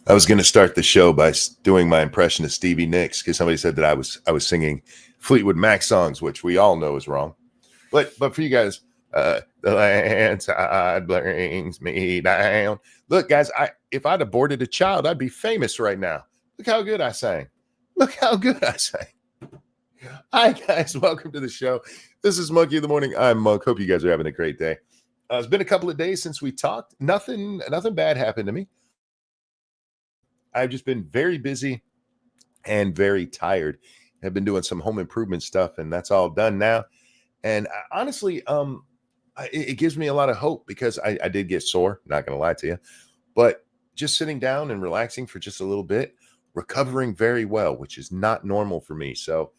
I was going to start the show by doing my impression of Stevie Nicks because somebody said that I was singing Fleetwood Mac songs, which we all know is wrong. But for you guys, the landslide brings me down. Look, guys, if I'd aborted a child, I'd be famous right now. Look how good I sang. Look how good I sang. Hi, guys. Welcome to the show. This is Monkey in the Morning. I'm Monk. Hope you guys are having a great day. It's been a couple of days since we talked. Nothing bad happened to me. I've just been very busy and very tired. I've been doing some home improvement stuff, and that's all done now. And honestly, it gives me a lot of hope because I did get sore, not going to lie to you, but just sitting down and relaxing for just a little bit, recovering very well, which is not normal for me. So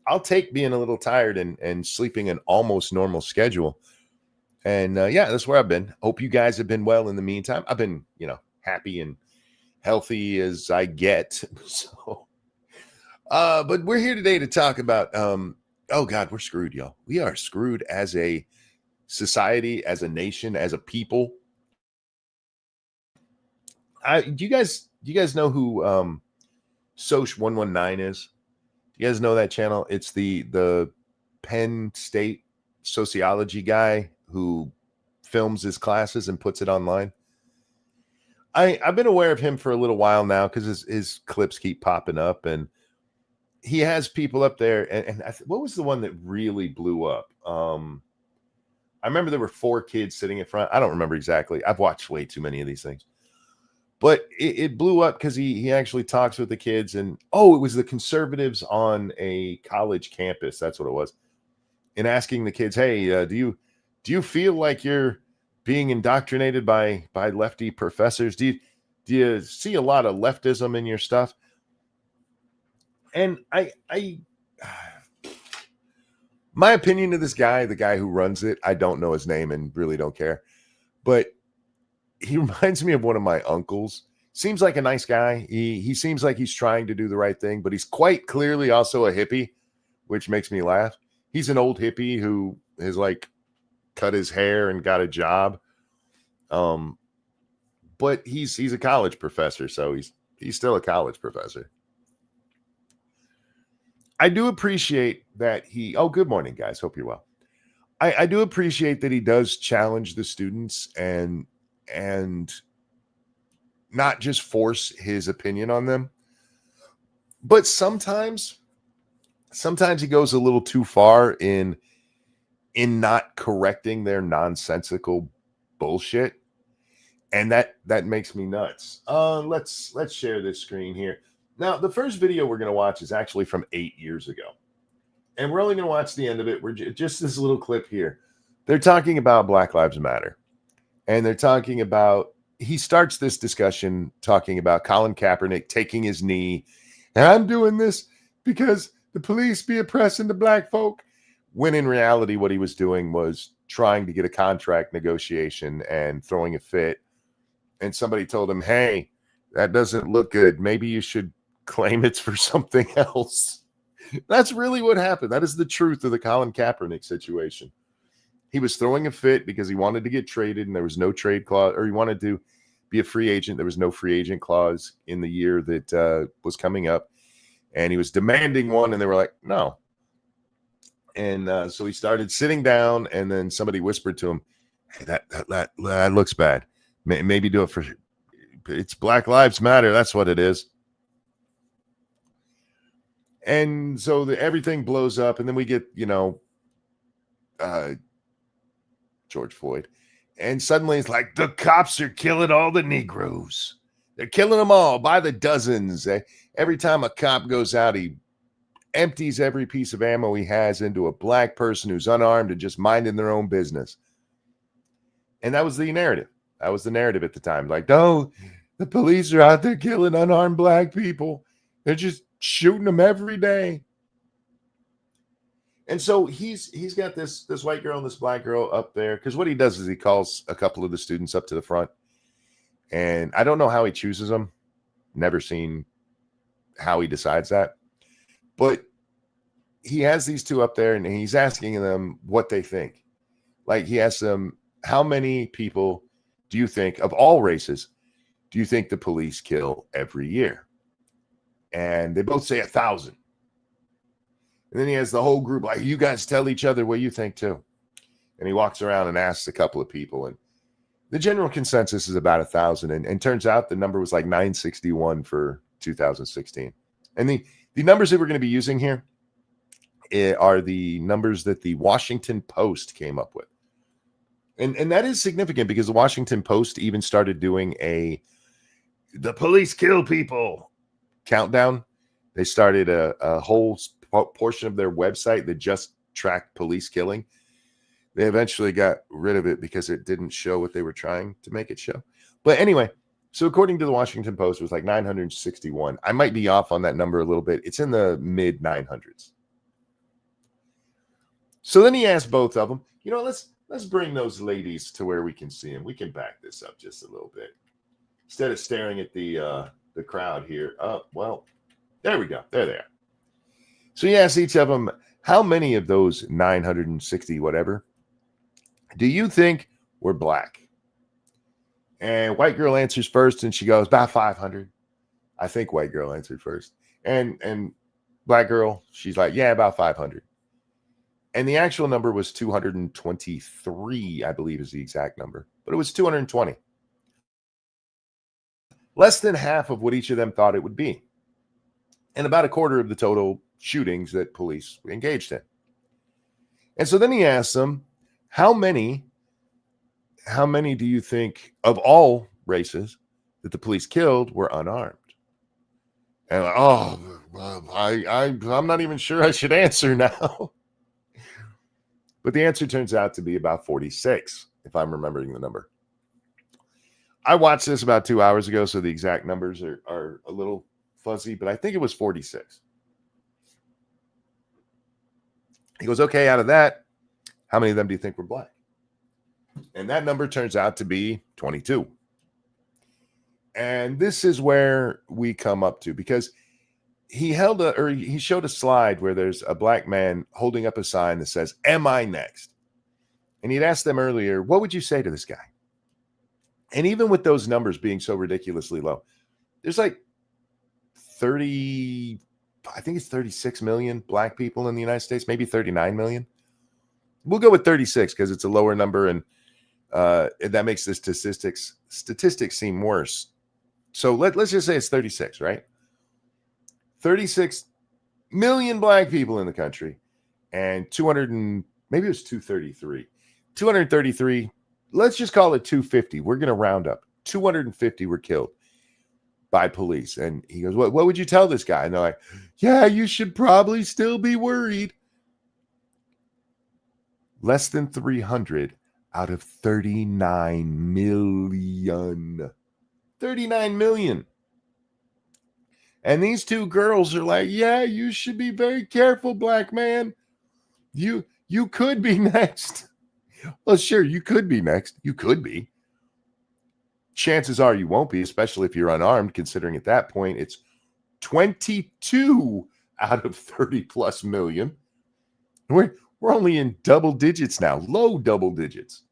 I'll take being a little tired and sleeping an almost normal schedule. And yeah, that's where I've been. Hope you guys have been well in the meantime. I've been, happy and healthy as I get. So, but we're here today to talk about, oh God, we're screwed, y'all. We are screwed as a society, as a nation, as a people. Do you guys know who Soch 119 is? Do you guys know that channel? It's the Penn State sociology guy who films his classes and puts it online. I've been aware of him for a little while now because his clips keep popping up, and he has people up there. And what was the one that really blew up? I remember there were 4 kids sitting in front. I don't remember exactly. I've watched way too many of these things. But it blew up because he actually talks with the kids. And, it was the conservatives on a college campus. That's what it was. And asking the kids, hey, do you feel like you're being indoctrinated by lefty professors? Do you see a lot of leftism in your stuff? And I my opinion of this guy, the guy who runs it, I don't know his name and really don't care, but he reminds me of one of my uncles. Seems like a nice guy. He seems like he's trying to do the right thing, but he's quite clearly also a hippie, which makes me laugh. He's an old hippie who has cut his hair and got a job. But he's a college professor, so he's still a college professor. I do appreciate that good morning, guys. Hope you're well. I do appreciate that he does challenge the students and not just force his opinion on them. But sometimes he goes a little too far in not correcting their nonsensical bullshit. And that makes me nuts. Let's share this screen here. Now, the first video we're going to watch is actually from 8 years ago. And we're only going to watch the end of it. We're just this little clip here. They're talking about Black Lives Matter. And they're talking about, he starts this discussion talking about Colin Kaepernick taking his knee. And I'm doing this because the police be oppressing the black folk. When in reality, what he was doing was trying to get a contract negotiation and throwing a fit. And somebody told him, hey, that doesn't look good. Maybe you should claim it's for something else. That's really what happened. That is the truth of the Colin Kaepernick situation. He was throwing a fit because he wanted to get traded and there was no trade clause, or he wanted to be a free agent. There was no free agent clause in the year that was coming up. And he was demanding one, and they were like, no. And so he started sitting down, and then somebody whispered to him, hey, that looks bad. Maybe do it for, it's Black Lives Matter. That's what it is. And so everything blows up, and then we get, George Floyd. And suddenly it's like, the cops are killing all the Negroes. They're killing them all by the dozens. Every time a cop goes out, he empties every piece of ammo he has into a black person who's unarmed and just minding their own business. And that was the narrative. That was the narrative at the time. Like, no, the police are out there killing unarmed black people. They're just shooting them every day. And so he's got this white girl and this black girl up there, because what he does is he calls a couple of the students up to the front. And I don't know how he chooses them. Never seen how he decides that. But he has these two up there, and he's asking them what they think. Like, he asks them, how many people do you think, of all races, do you think the police kill every year? And they both say 1,000. And then he has the whole group like, you guys tell each other what you think too. And he walks around and asks a couple of people, and the general consensus is about 1,000. And turns out the number was like 961 for 2016. And the numbers that we're going to be using here are the numbers that the Washington Post came up with. And that is significant because the Washington Post even started doing the police kill people countdown. They started a whole portion of their website that just tracked police killing. They eventually got rid of it because it didn't show what they were trying to make it show. But anyway, so according to the Washington Post, it was like 961. I might be off on that number a little bit. It's in the mid 900s. So then he asked both of them, let's bring those ladies to where we can see them. We can back this up just a little bit. Instead of staring at the crowd here. Oh, well, there we go. There they are. So he asked each of them, how many of those 960 whatever do you think were black? And white girl answers first, and she goes, about 500. I think white girl answered first. And black girl, she's like, yeah, about 500. And the actual number was 223, I believe is the exact number. But it was 220. Less than half of what each of them thought it would be. And about a quarter of the total shootings that police engaged in. And so then he asked them, how many do you think of all races that the police killed were unarmed? And I'm not even sure I should answer now. But the answer turns out to be about 46, if I'm remembering the number. I watched this about 2 hours ago, so the exact numbers are a little fuzzy, but I think it was 46. He goes, okay, out of that, how many of them do you think were black? And that number turns out to be 22. And this is where we come up to, because he showed a slide where there's a black man holding up a sign that says, am I next? And he'd asked them earlier, what would you say to this guy? And even with those numbers being so ridiculously low, there's like 36 million black people in the United States, maybe 39 million. We'll go with 36 because it's a lower number, and that makes the statistics seem worse. So let's just say it's 36, right? 36 million black people in the country, and 233. Let's just call it 250. We're going to round up. 250 were killed by police. And he goes, what would you tell this guy? And they're like, yeah, you should probably still be worried. Less than 300 out of 39 million. 39 million. And these two girls are like, yeah, you should be very careful, black man. You could be next. Well, sure, you could be next. You could be. Chances are you won't be, especially if you're unarmed, considering at that point it's 22 out of 30 plus million. We're only in double digits now, low double digits.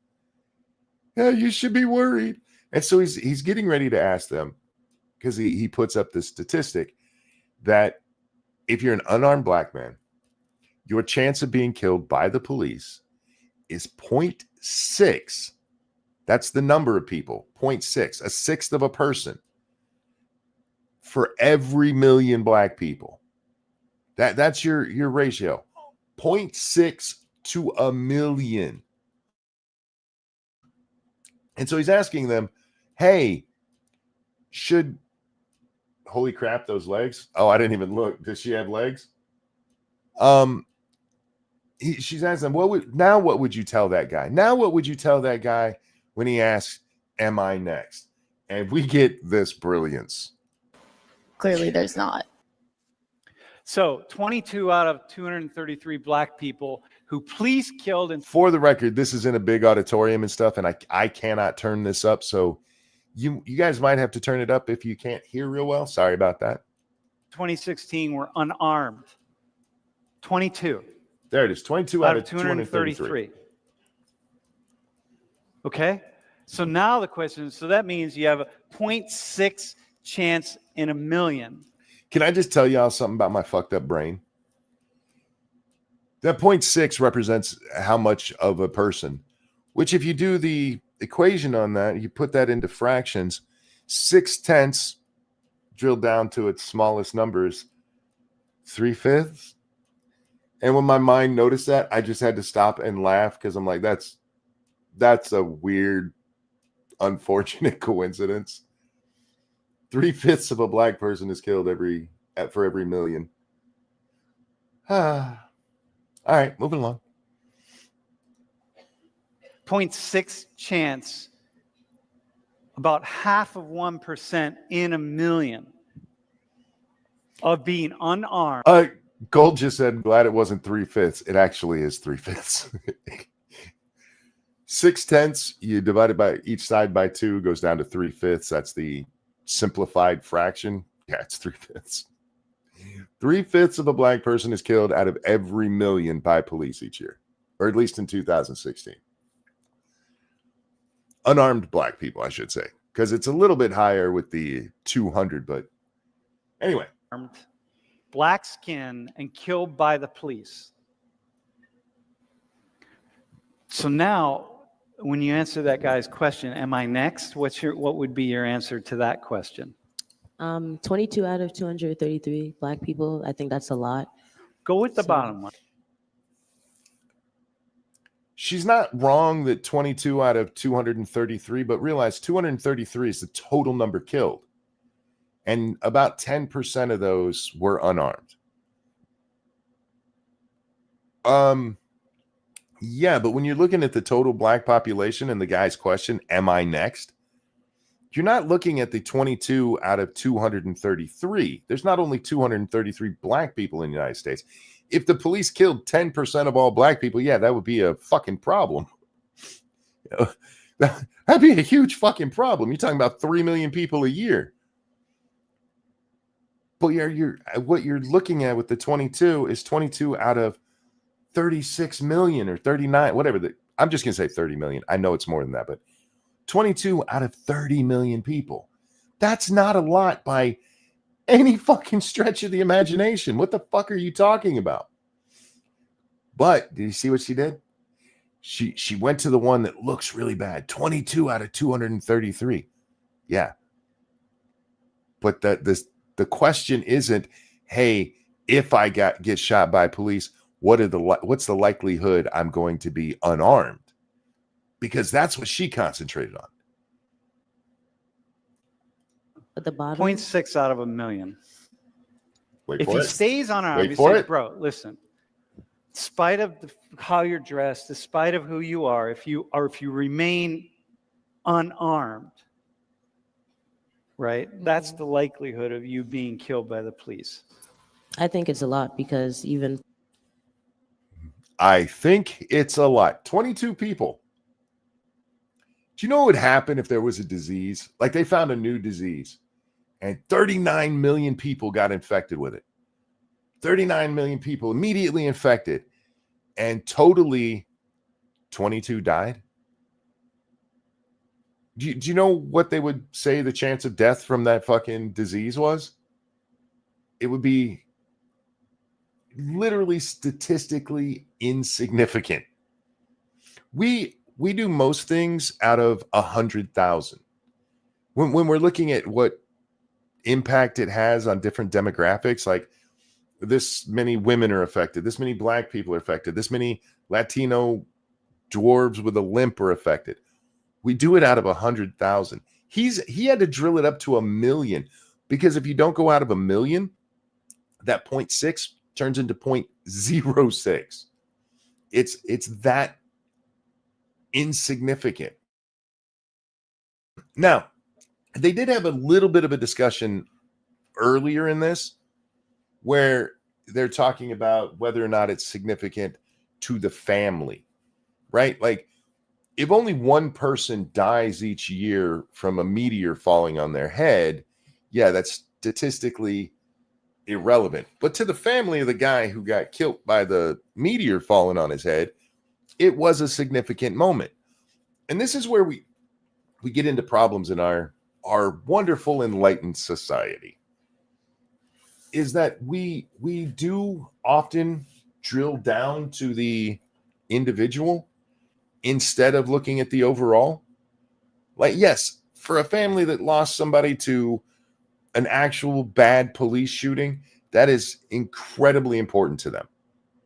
Yeah, you should be worried. And so he's getting ready to ask them, because he puts up this statistic that if you're an unarmed black man, your chance of being killed by the police is 0.6. That's the number of people, 0.6, a sixth of a person for every million black people. That's your ratio, 0.6 to a million. And so he's asking them, hey, holy crap, those legs. Oh, I didn't even look. Does she have legs? She's asking them, what would you tell that guy? Now, what would you tell that guy when he asks, am I next? And we get this brilliance. Clearly there's not. So 22 out of 233 black people who police killed. And for the record, this is in a big auditorium and stuff, and I cannot turn this up. So you guys might have to turn it up if you can't hear real well. Sorry about that. 2016 were unarmed. 22. There it is. 22 out of 233. Okay. So now the question is, so that means you have a 0.6 chance in a million. Can I just tell y'all something about my fucked up brain? That 0.6 represents how much of a person, which if you do the equation on that, you put that into fractions, 6/10 drilled down to its smallest numbers, 3/5. And when my mind noticed that, I just had to stop and laugh because I'm like, that's a weird, unfortunate coincidence. 3/5 of a black person is killed for every million. All right, moving along. 0.6 chance, about half of 1% in a million of being unarmed. Gold just said, glad it wasn't 3/5. It actually is 3/5. 6/10, you divide it by each side by 2, goes down to 3/5. That's the simplified fraction. Yeah, it's 3/5. 3/5 of a black person is killed out of every million by police each year, or at least in 2016. Unarmed black people, I should say, because it's a little bit higher with the 200. But anyway, Black skin and killed by the police. So now, when you answer that guy's question, am I next? What would be your answer to that question? 22 out of 233 black people. I think that's a lot. Go with the bottom one. she's not wrong that 22 out of 233, but realize 233 is the total number killed. And about 10% of those were unarmed. Yeah, but when you're looking at the total black population and the guy's question, am I next? You're not looking at the 22 out of 233. There's not only 233 black people in the United States. If the police killed 10% of all black people, yeah, that would be a fucking problem. That'd be a huge fucking problem. You're talking about 3 million people a year. But what you're looking at with the 22 is 22 out of 36 million or 39, whatever. I'm just going to say 30 million. I know it's more than that, but 22 out of 30 million people. That's not a lot by any fucking stretch of the imagination. What the fuck are you talking about? But did you see what she did? She went to the one that looks really bad. 22 out of 233. Yeah. But the question isn't, hey, if I get shot by police, what's the likelihood I'm going to be unarmed? Because that's what she concentrated on. At the bottom, 0.6 out of a million. If he it. stays unarmed, Wait he for says, it. bro, listen, despite of how you're dressed, despite of who you are, if you remain unarmed, right, that's the likelihood of you being killed by the police. I think it's a lot because even I think it's a lot. 22 people. Do you know what would happen if there was a disease? Like they found a new disease and 39 million people got infected with it. 39 million people immediately infected and totally 22 died. Do you know what they would say the chance of death from that fucking disease was? It would be literally statistically insignificant. We do most things out of 100,000. When we're looking at what impact it has on different demographics, like this many women are affected, this many black people are affected, this many Latino dwarves with a limp are affected. We do it out of 100,000. He had to drill it up to 1 million, because if you don't go out of 1 million, that 0.6 turns into 0.06. It's that insignificant. Now, they did have a little bit of a discussion earlier in this where they're talking about whether or not it's significant to the family, right? Like if only one person dies each year from a meteor falling on their head, yeah, that's statistically irrelevant. But to the family of the guy who got killed by the meteor falling on his head, it was a significant moment. And this is where we get into problems in our wonderful enlightened society is that we do often drill down to the individual instead of looking at the overall. Like, yes, for a family that lost somebody to an actual bad police shooting, that is incredibly important to them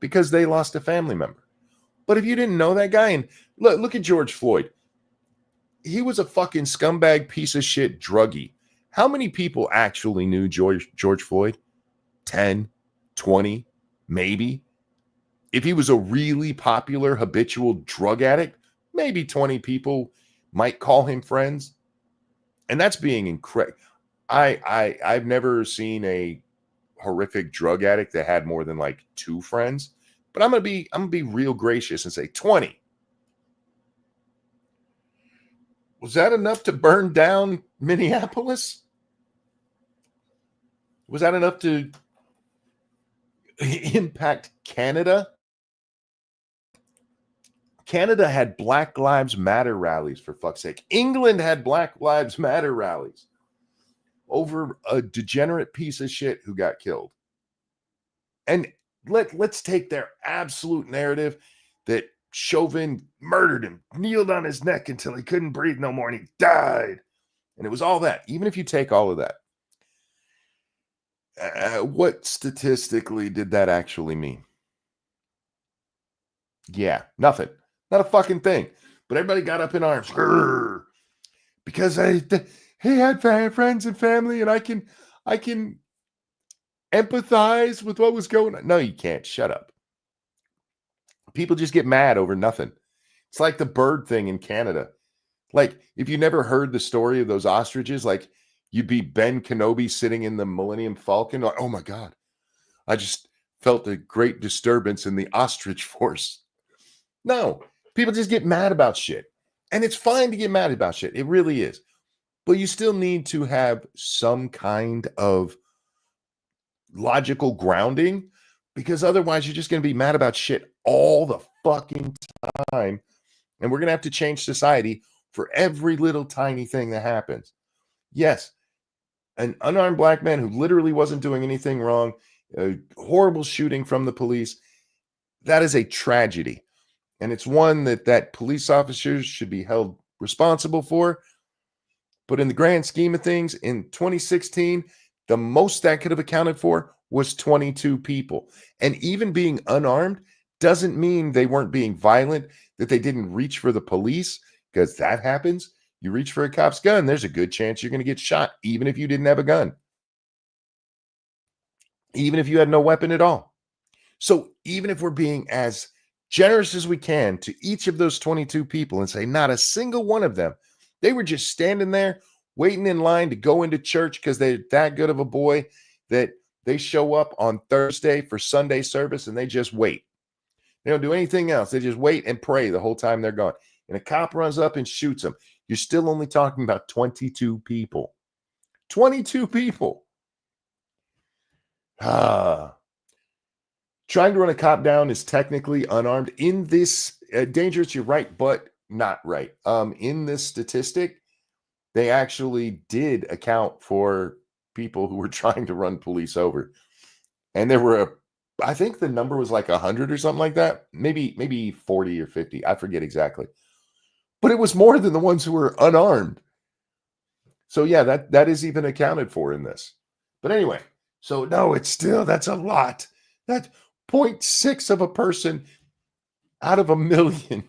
because they lost a family member. But if you didn't know that guy, and look at George Floyd, he was a fucking scumbag piece of shit druggie. How many people actually knew George Floyd? 10, 20, maybe. If he was a really popular habitual drug addict, maybe 20 people might call him friends. And that's being incredible. I've never seen a horrific drug addict that had more than like 2 friends, but I'm gonna be real gracious and say 20. Was that enough to burn down Minneapolis? Was that enough to impact Canada? Canada had Black Lives Matter rallies, for fuck's sake. England had Black Lives Matter rallies over a degenerate piece of shit who got killed. And let's take their absolute narrative that Chauvin murdered him, kneeled on his neck until he couldn't breathe no more, and he died. And it was all that. Even if you take all of that, what statistically did that actually mean? Yeah, nothing. Not a fucking thing. But everybody got up in arms. Grrr, because he had friends and family, and I can empathize with what was going on. No, you can't. Shut up. People just get mad over nothing. It's like the bird thing in Canada. Like, if you never heard the story of those ostriches, like you'd be Ben Kenobi sitting in the Millennium Falcon. Like, oh my God, I just felt a great disturbance in the ostrich force. No, people just get mad about shit. And it's fine to get mad about shit. It really is. But you still need to have some kind of logical grounding, because otherwise you're just going to be mad about shit all the fucking time. And we're going to have to change society for every little tiny thing that happens. Yes, an unarmed black man who literally wasn't doing anything wrong, a horrible shooting from the police, that is a tragedy. And it's one that police officers should be held responsible for. But in the grand scheme of things, in 2016, the most that could have accounted for was 22 people. And even being unarmed doesn't mean they weren't being violent, that they didn't reach for the police, because that happens. You reach for a cop's gun, there's a good chance you're going to get shot, even if you didn't have a gun. Even if you had no weapon at all. So even if we're being as generous as we can to each of those 22 people and say not a single one of them, they were just standing there waiting in line to go into church because they're that good of a boy that they show up on Thursday for Sunday service and they just wait. They don't do anything else. They just wait and pray the whole time they're gone. And a cop runs up and shoots them. You're still only talking about 22 people. 22 people. Trying to run a cop down is technically unarmed. In this dangerous, you're right, but not right. In this statistic, they actually did account for people who were trying to run police over. And there were, I think the number was like 100 or something like that. Maybe 40 or 50. I forget exactly. But it was more than the ones who were unarmed. So yeah, that is even accounted for in this. But anyway, so no, it's still, that's a lot. That's 0.6 of a person out of 1 million.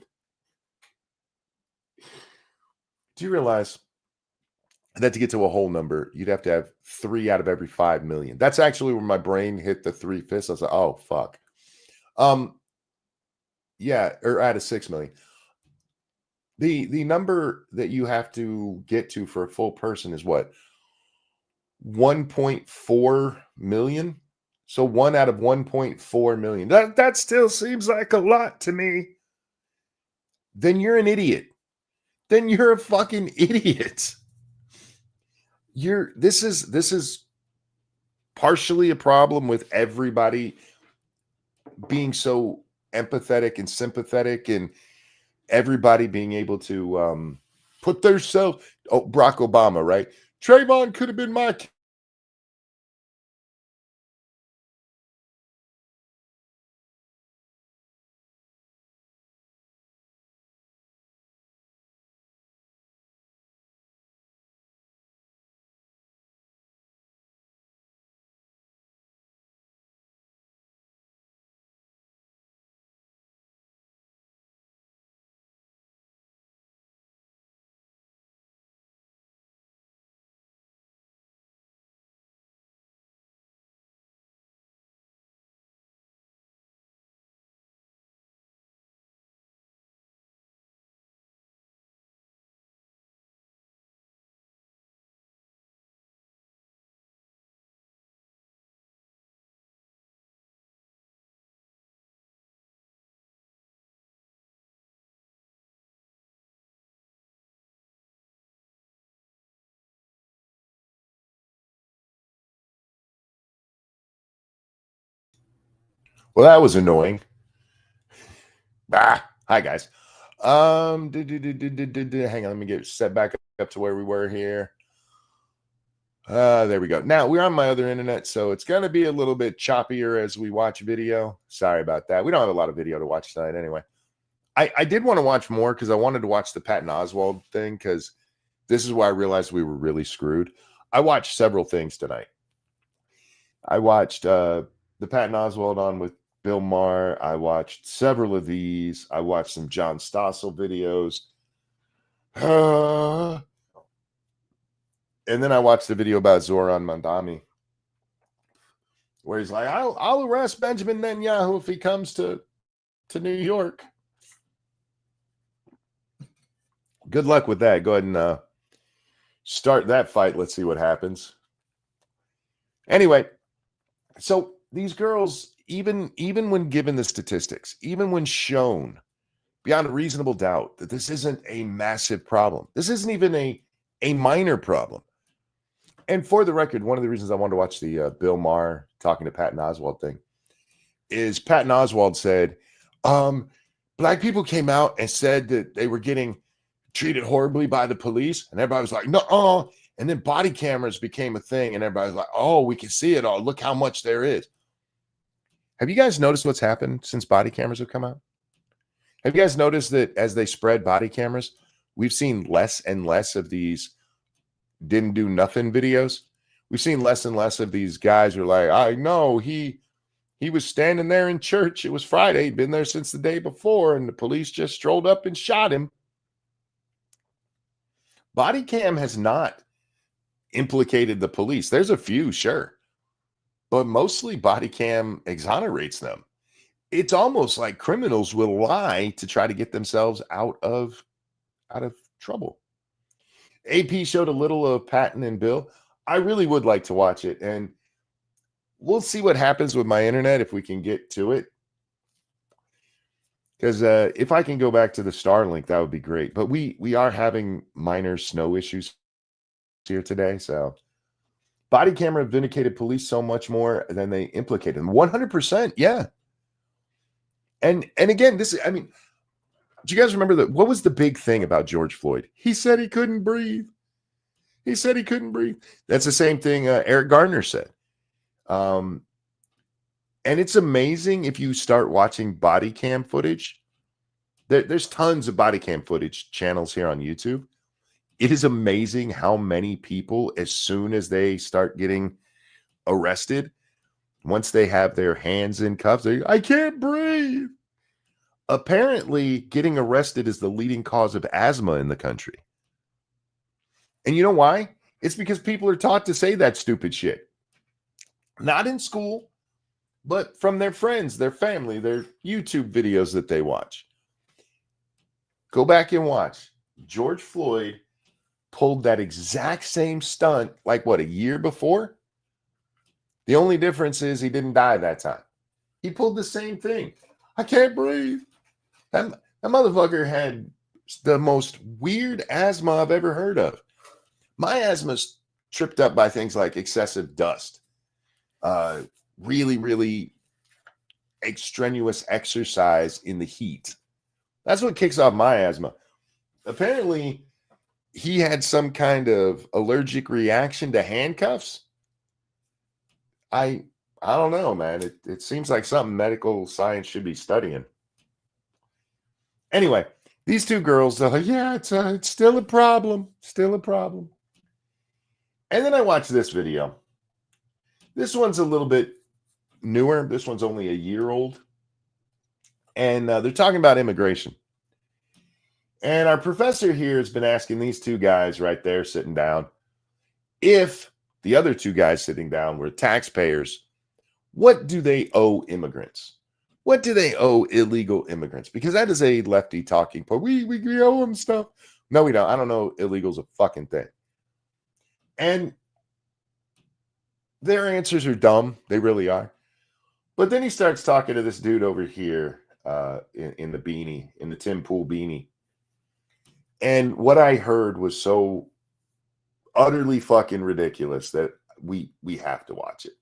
Do you realize that to get to a whole number, you'd have to have 3 out of every 5 million? That's actually where my brain hit the 3/5. I was like, oh, fuck. Yeah, or out of 6 million. The number that you have to get to for a full person is what? 1.4 million? So 1 out of 1.4 million. That still seems like a lot to me. Then you're an idiot. Then you're a fucking idiot. This is partially a problem with everybody being so empathetic and sympathetic and everybody being able to put themselves. Oh, Barack Obama, right? Trayvon could have been my kid. Well, that was annoying. Hi guys. Hang on, let me get set back up to where we were here. There we go. Now we're on my other internet, so it's gonna be a little bit choppier as we watch video. Sorry about that. We don't have a lot of video to watch tonight anyway. I did want to watch more because I wanted to watch the Patton Oswalt thing, because this is why I realized we were really screwed. I watched several things tonight. I watched the Patton Oswalt on with Bill Maher. I watched several of these. I watched some John Stossel videos. And then I watched the video about Zoran Mandami, where he's like, I'll arrest Benjamin Netanyahu if he comes to New York. Good luck with that. Go ahead and start that fight. Let's see what happens. Anyway, so these girls, even when given the statistics, even when shown beyond a reasonable doubt that this isn't a massive problem, this isn't even a minor problem. And for the record, one of the reasons I wanted to watch the Bill Maher talking to Patton Oswalt thing is Patton Oswalt said, black people came out and said that they were getting treated horribly by the police. And everybody was like, no. And then body cameras became a thing. And everybody was like, oh, we can see it all. Look how much there is. Have you guys noticed what's happened since body cameras have come out? Have you guys noticed that as they spread body cameras, we've seen less and less of these didn't do nothing videos? We've seen less and less of these guys who are like, I know he was standing there in church. It was Friday. He'd been there since the day before, and the police just strolled up and shot him. Body cam has not implicated the police. There's a few, sure, but mostly body cam exonerates them. It's almost like criminals will lie to try to get themselves out of trouble. AP showed a little of Patton and Bill. I really would like to watch it, and we'll see what happens with my internet if we can get to it. Because if I can go back to the Starlink, that would be great. But we are having minor snow issues here today. So body camera vindicated police so much more than they implicated them. 100%. Yeah. And again, do you guys remember what was the big thing about George Floyd? He said he couldn't breathe. That's the same thing Eric Garner said. And it's amazing if you start watching body cam footage. There's tons of body cam footage channels here on YouTube. It is amazing how many people, as soon as they start getting arrested, once they have their hands in cuffs, I can't breathe. Apparently, getting arrested is the leading cause of asthma in the country. And you know why? It's because people are taught to say that stupid shit. Not in school, but from their friends, their family, their YouTube videos that they watch. Go back and watch. George Floyd pulled that exact same stunt, like what, a year before? The only difference is he didn't die that time. He pulled the same thing. I can't breathe. That motherfucker had the most weird asthma I've ever heard of. My asthma's tripped up by things like excessive dust, really, really extraneous exercise in the heat. That's what kicks off my asthma. Apparently, he had some kind of allergic reaction to handcuffs. I don't know, man. It seems like something medical science should be studying. Anyway, these two girls, they're like, yeah, it's still a problem. Still a problem. And then I watched this video. This one's a little bit newer. This one's only a year old. And they're talking about immigration. And our professor here has been asking these two guys right there sitting down, if the other two guys sitting down were taxpayers, what do they owe immigrants? What do they owe illegal immigrants? Because that is a lefty talking point. We owe them stuff. No, we don't. I don't know illegals a fucking thing. And their answers are dumb. They really are. But then he starts talking to this dude over here in the beanie, in the Tim Pool beanie. And what I heard was so utterly fucking ridiculous that we have to watch it.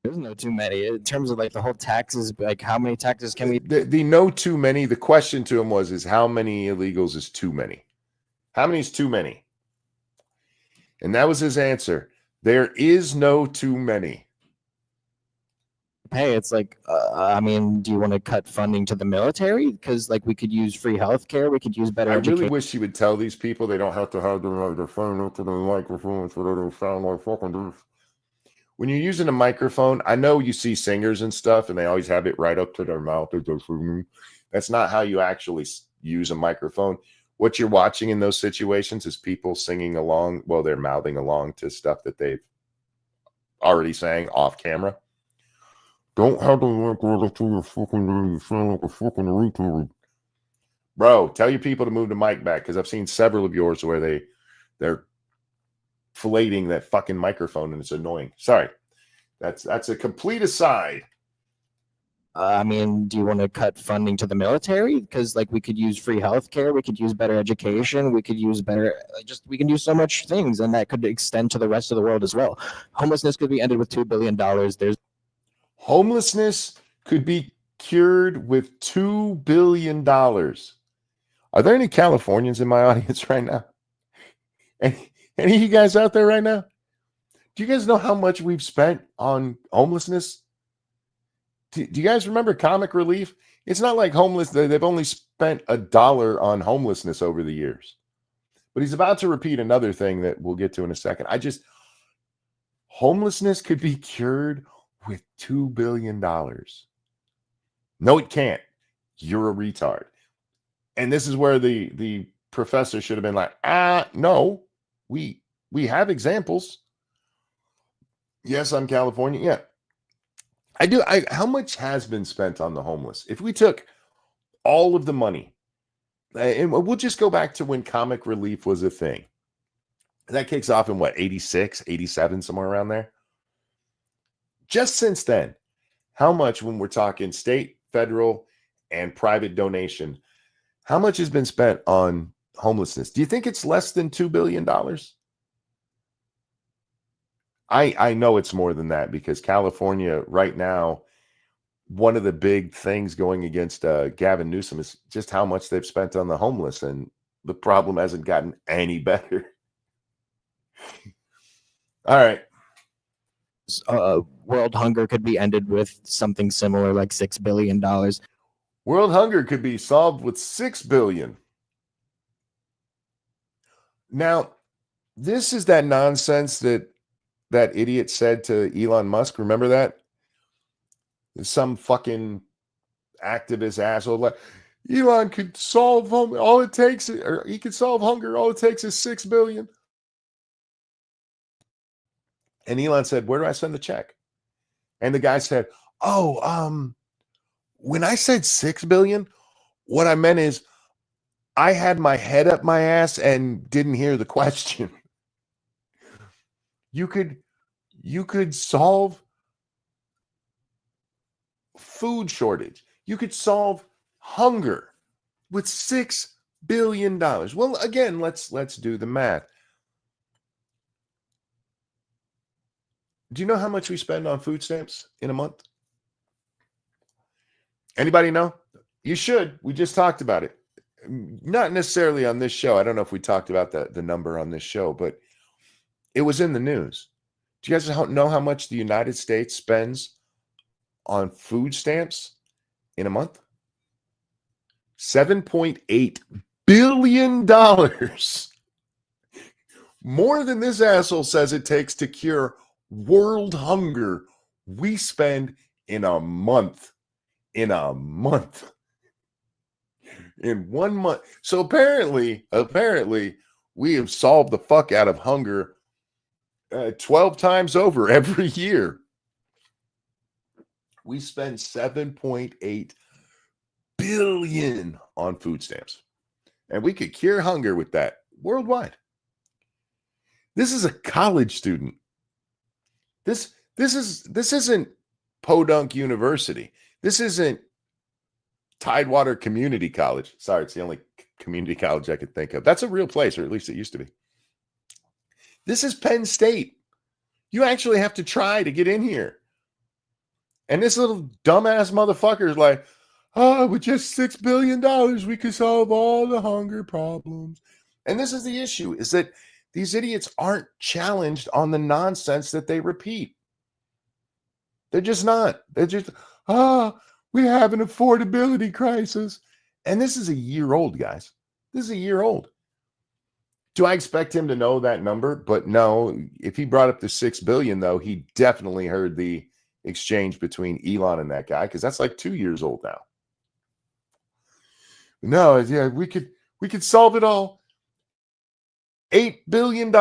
There's no too many in terms of like the whole taxes. Like, how many taxes can we? The no too many. The question to him was, how many illegals is too many? How many is too many? And that was his answer. There is no too many. Hey, it's like, I mean, do you want to cut funding to the military? Because like we could use free healthcare, we could use better I education. really wish he would tell these people they don't have to have their phone up to the microphone so they don't sound like fucking this. When you're using a microphone, I know you see singers and stuff, and they always have it right up to their mouth. That's not how you actually use a microphone. What you're watching in those situations is people singing along. Well, they're mouthing along to stuff that they've already sang off camera. Don't have to work to your fucking you sound like a fucking retard. Bro, tell your people to move the mic back, because I've seen several of yours where they're filleting that fucking microphone and it's annoying. Sorry. That's a complete aside. I mean, do you want to cut funding to the military? Because like we could use free healthcare, we could use better education, we could use better, we can do so much things, and that could extend to the rest of the world as well. Homelessness could be ended with $2 billion. Homelessness could be cured with $2 billion. Are there any Californians in my audience right now? Any of you guys out there right now? Do you guys know how much we've spent on homelessness? Do you guys remember Comic Relief? It's not like homeless. They've only spent $1 on homelessness over the years. But he's about to repeat another thing that we'll get to in a second. Homelessness could be cured with $2 billion. No, it can't. You're a retard. And this is where the professor should have been like, no, we have examples. Yes, I'm California. Yeah, I do. How much has been spent on the homeless? If we took all of the money, and we'll just go back to when Comic Relief was a thing. That kicks off in what, 86, 87, somewhere around there. Just since then, how much, when we're talking state, federal, and private donation, how much has been spent on homelessness? Do you think it's less than $2 billion? I know it's more than that, because California right now, one of the big things going against Gavin Newsom is just how much they've spent on the homeless, and the problem hasn't gotten any better. All right. World hunger could be ended with something similar, like $6 billion. World hunger could be solved with $6 billion. Now, this is that nonsense that idiot said to Elon Musk. Remember that? Some fucking activist asshole like, Elon could solve hunger. All it takes, or he could solve hunger. All it takes is $6 billion. And Elon said, where do I send the check? And the guy said, when I said $6 billion, what I meant is I had my head up my ass and didn't hear the question. You could solve food shortage. You could solve hunger with $6 billion. Well, again, let's do the math. Do you know how much we spend on food stamps in a month? Anybody know? You should. We just talked about it. not necessarily on this show. I don't know if we talked about the number on this show, but it was in the news. Do you guys know how much the United States spends on food stamps in a month? $7.8 billion. More than this asshole says it takes to cure world hunger. We spend in a month. In 1 month. So apparently, we have solved the fuck out of hunger 12 times over every year. We spend 7.8 billion on food stamps. And we could cure hunger with that worldwide. This is a college student. This isn't Podunk University. This isn't Tidewater Community College. Sorry, it's the only community college I could think of. That's a real place, or at least it used to be. This is Penn State. You actually have to try to get in here. And this little dumbass motherfucker is like, with just $6 billion, we could solve all the hunger problems. And this is the issue, is that these idiots aren't challenged on the nonsense that they repeat. They're just not. They're just, we have an affordability crisis. And this is a year old, guys. This is a year old. Do I expect him to know that number? But no, if he brought up the 6 billion, though, he definitely heard the exchange between Elon and that guy, because that's like 2 years old now. No, yeah, we could solve it all. $8 billion.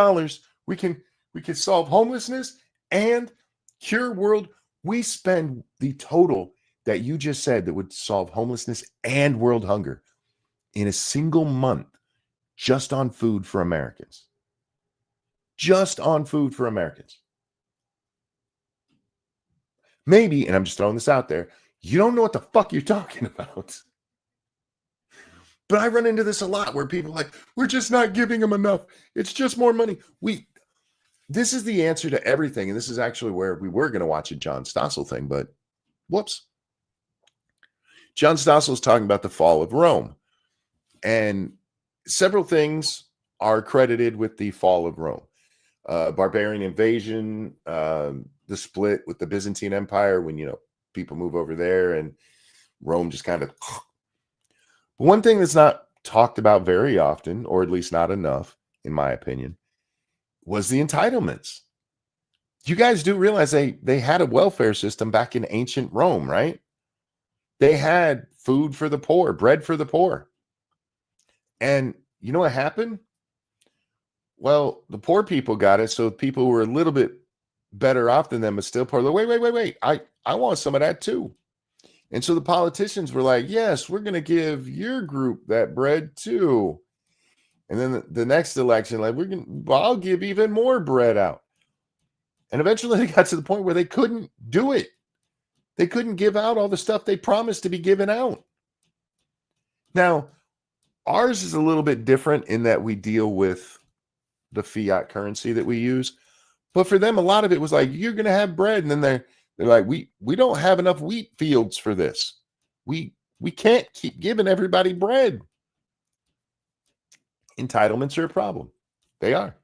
We could solve homelessness and cure world. We spend the total that you just said that would solve homelessness and world hunger in a single month just on food for Americans. Just on food for Americans. Maybe, and I'm just throwing this out there, you don't know what the fuck you're talking about. But I run into this a lot where people are like, we're just not giving them enough. It's just more money. This is the answer to everything. And this is actually where we were going to watch a John Stossel thing, but whoops. John Stossel is talking about the fall of Rome. And several things are credited with the fall of Rome. Barbarian invasion, the split with the Byzantine Empire when, people move over there and Rome just kind of... But one thing that's not talked about very often, or at least not enough, in my opinion, was the entitlements. You guys do realize they had a welfare system back in ancient Rome, right? They had food for the poor, bread for the poor. And you know what happened? Well, the poor people got it, so people who were a little bit better off than them but still poor. Like, wait. I want some of that too. And so the politicians were like, yes, we're going to give your group that bread too. And then the next election, like, I'll give even more bread out. And eventually they got to the point where they couldn't do it. They couldn't give out all the stuff they promised to be given out. Now, ours is a little bit different in that we deal with the fiat currency that we use. But for them, a lot of it was like, you're going to have bread. And then they're like, we don't have enough wheat fields for this. We can't keep giving everybody bread. Entitlements are a problem. They are.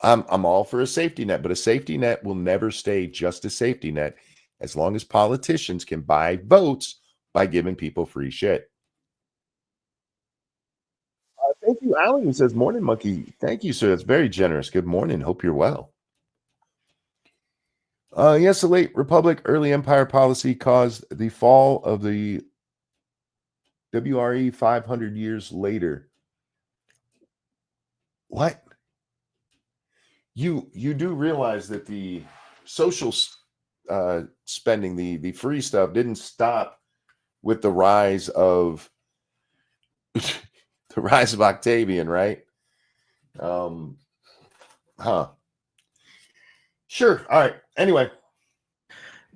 I'm all for a safety net, but a safety net will never stay just a safety net as long as politicians can buy votes by giving people free shit. Thank you, Alan, who says, morning, monkey. Thank you, sir. That's very generous. Good morning. Hope you're well. Yes, the late Republic, early empire policy caused the fall of the WRE 500 years later. What? You do realize that the social spending, the free stuff, didn't stop with the rise of Octavian, right? Sure. All right. Anyway,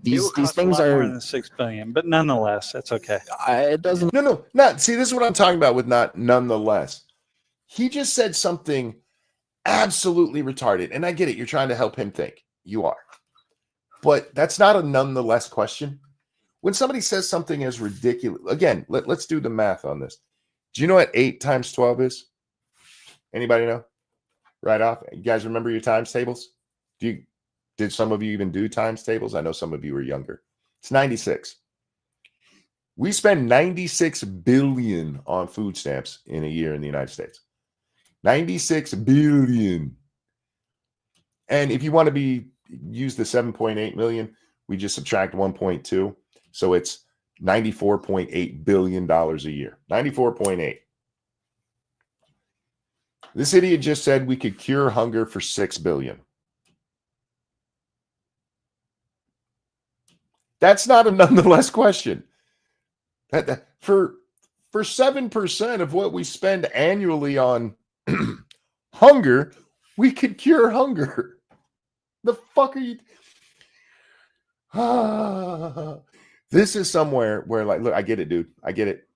These things more are than 6 billion, but nonetheless, that's okay. it doesn't. no, not. See, this is what I'm talking about with not nonetheless. He just said something absolutely retarded, and I get it. You're trying to help him think. You are, but that's not a nonetheless question. When somebody says something as ridiculous, again, let's do the math on this. Do you know what 8 times 12 is? Anybody know? Right off. You guys remember your times tables? Did some of you even do times tables? I know some of you were younger. It's 96. We spend 96 billion on food stamps in a year in the United States. 96 billion. And if you want to use the 7.8 million, we just subtract 1.2. So it's $94.8 billion a year. 94.8. This idiot just said we could cure hunger for 6 billion. That's not a nonetheless question. For 7% of what we spend annually on hunger, we could cure hunger. The fuck are you? This is somewhere where, like, look, I get it, dude. I get it.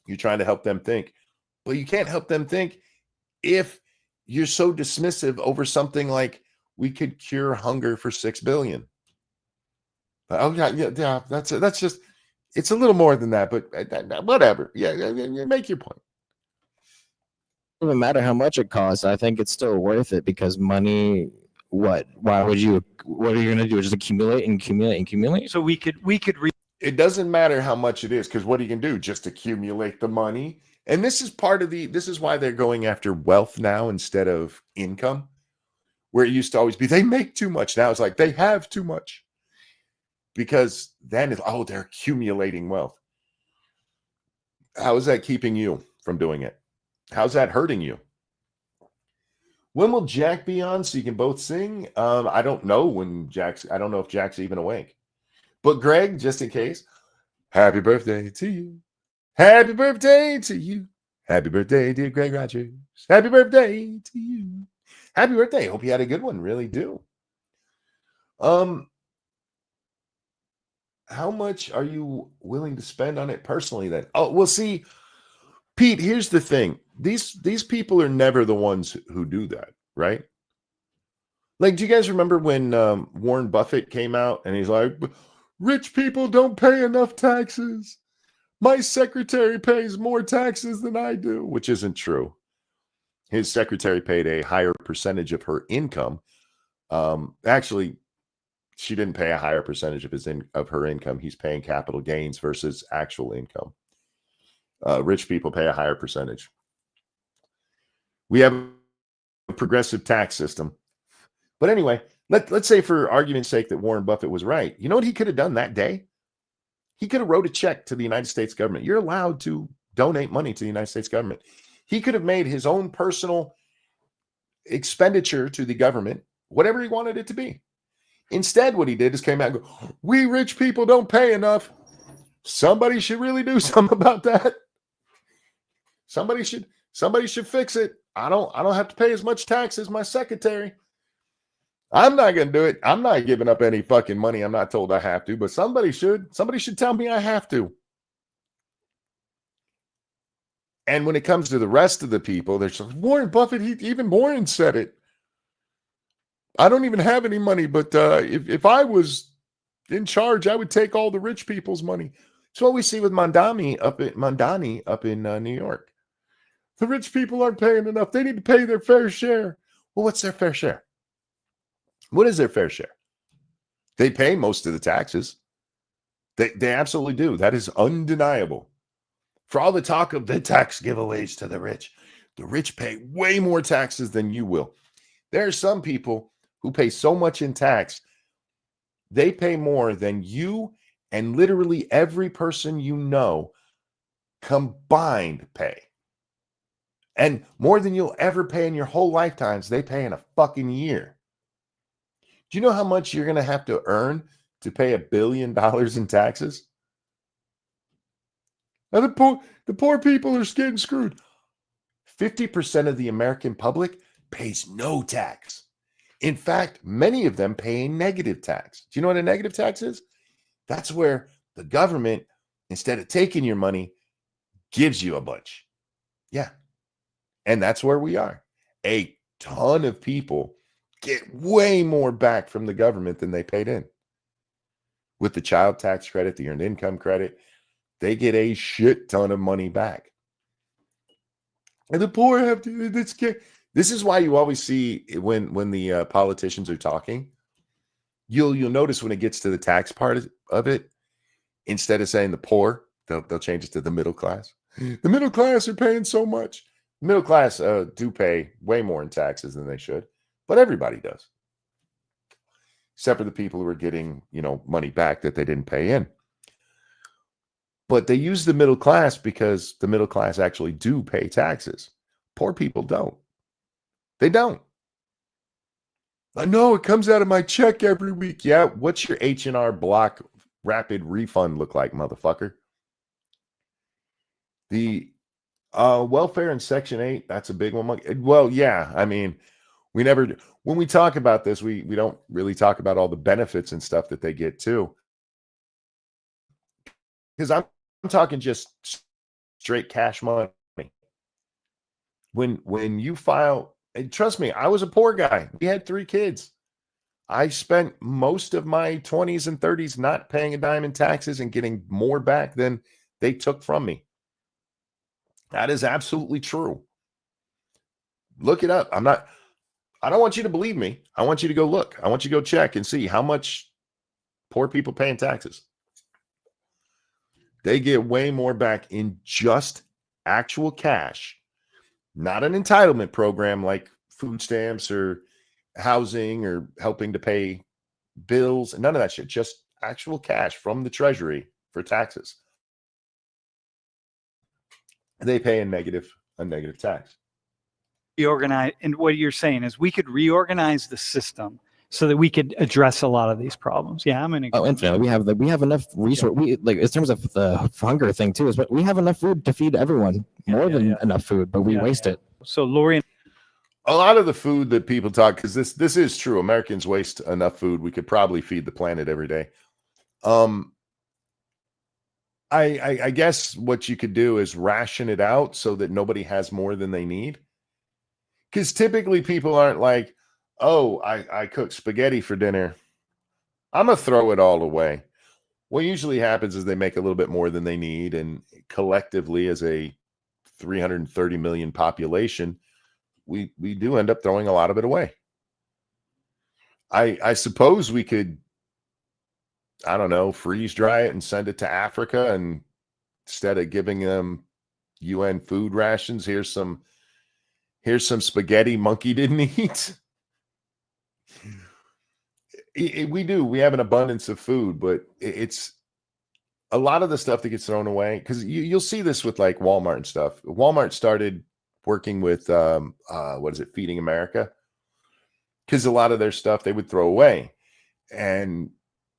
You're trying to help them think, but you can't help them think if you're so dismissive over something like we could cure hunger for 6 billion. Oh yeah, that's just, it's a little more than that, but whatever. Yeah, make your point. It doesn't matter how much it costs. I think it's still worth it because money. What? Why would you? What are you going to do? Just accumulate and accumulate and accumulate? So we could It doesn't matter how much it is, because what are you can do? Just accumulate the money. And this is part of this is why they're going after wealth now instead of income, where it used to always be they make too much. Now it's like they have too much. Because then it's, oh, they're accumulating wealth. How is that keeping you from doing it? How's that hurting you? When will Jack be on so you can both sing? I don't know I don't know if Jack's even awake. But Greg, just in case, happy birthday to you. Happy birthday to you. Happy birthday, dear Greg Rogers. Happy birthday to you. Happy birthday. Hope you had a good one. Really do. How much are you willing to spend on it personally then? Oh, well, see, Pete, here's the thing. These people are never the ones who do that, right? Like, do you guys remember when Warren Buffett came out and he's like, rich people don't pay enough taxes. My secretary pays more taxes than I do, which isn't true. His secretary paid a higher percentage of her income. Actually, she didn't pay a higher percentage of her income. He's paying capital gains versus actual income. Rich people pay a higher percentage. We have a progressive tax system. But anyway, let's say for argument's sake that Warren Buffett was right. You know what he could have done that day? He could have wrote a check to the United States government. You're allowed to donate money to the United States government. He could have made his own personal expenditure to the government, whatever he wanted it to be. Instead, what he did is came out and go, we rich people don't pay enough. Somebody should really do something about that. Somebody should fix it. I don't have to pay as much tax as my secretary. I'm not going to do it. I'm not giving up any fucking money. I'm not told I have to, but somebody should. Somebody should tell me I have to. And when it comes to the rest of the people, there's Warren Buffett. Even Warren said it. I don't even have any money, but if I was in charge, I would take all the rich people's money. It's what we see with Mamdani up in New York. The rich people aren't paying enough. They need to pay their fair share. Well, what's their fair share? What is their fair share? They pay most of the taxes. They absolutely do. That is undeniable. For all the talk of the tax giveaways to the rich pay way more taxes than you will. There are some people who pay so much in tax, they pay more than you and literally every person you know combined pay. And more than you'll ever pay in your whole lifetimes, they pay in a fucking year. Do you know how much you're going to have to earn to pay $1 billion in taxes? Now the poor people are getting screwed. 50% of the American public pays no tax. In fact, many of them pay a negative tax. Do you know what a negative tax is? That's where the government, instead of taking your money, gives you a bunch. Yeah. And that's where we are. A ton of people get way more back from the government than they paid in. With the child tax credit, the earned income credit, they get a shit ton of money back. And the poor have to. This is why you always see when the politicians are talking, you'll notice when it gets to the tax part of it, instead of saying the poor, they'll change it to the middle class. The middle class are paying so much. Middle class do pay way more in taxes than they should, but everybody does, except for the people who are getting money back that they didn't pay in. But they use the middle class because the middle class actually do pay taxes. Poor people don't. They don't. I know it comes out of my check every week. Yeah, what's your H&R Block rapid refund look like, motherfucker? The welfare in Section 8, that's a big one. Well, yeah, I mean, when we talk about this, we don't really talk about all the benefits and stuff that they get too. Because I'm talking just straight cash money. When you file, and trust me, I was a poor guy. We had 3 kids. I spent most of my 20s and 30s not paying a dime in taxes and getting more back than they took from me. That is absolutely true. Look it up. I don't want you to believe me. I want you to go look. I want you to go check and see how much poor people pay in taxes. They get way more back in just actual cash, not an entitlement program like food stamps or housing or helping to pay bills. None of that shit. Just actual cash from the Treasury for taxes. They pay a negative tax. Reorganize, and what you're saying is we could reorganize the system so that we could address a lot of these problems. Yeah, I'm in. Oh, infinitely. We have enough resource. We in terms of the hunger thing too, is but we have enough food to feed everyone, more than enough food, but we waste it. So Lori, a lot of the food that people talk, because this is true, Americans waste enough food. We could probably feed the planet every day. I guess what you could do is ration it out so that nobody has more than they need. Because typically people aren't like, oh, I cooked spaghetti for dinner, I'm going to throw it all away. What usually happens is they make a little bit more than they need. And collectively, as a 330 million population, we do end up throwing a lot of it away. I suppose we could, I don't know, freeze dry it and send it to Africa, and instead of giving them UN food rations, here's some spaghetti monkey didn't eat. We have an abundance of food, but it's a lot of the stuff that gets thrown away, because you'll see this with like Walmart and stuff. Walmart started working with Feeding America, because a lot of their stuff they would throw away, and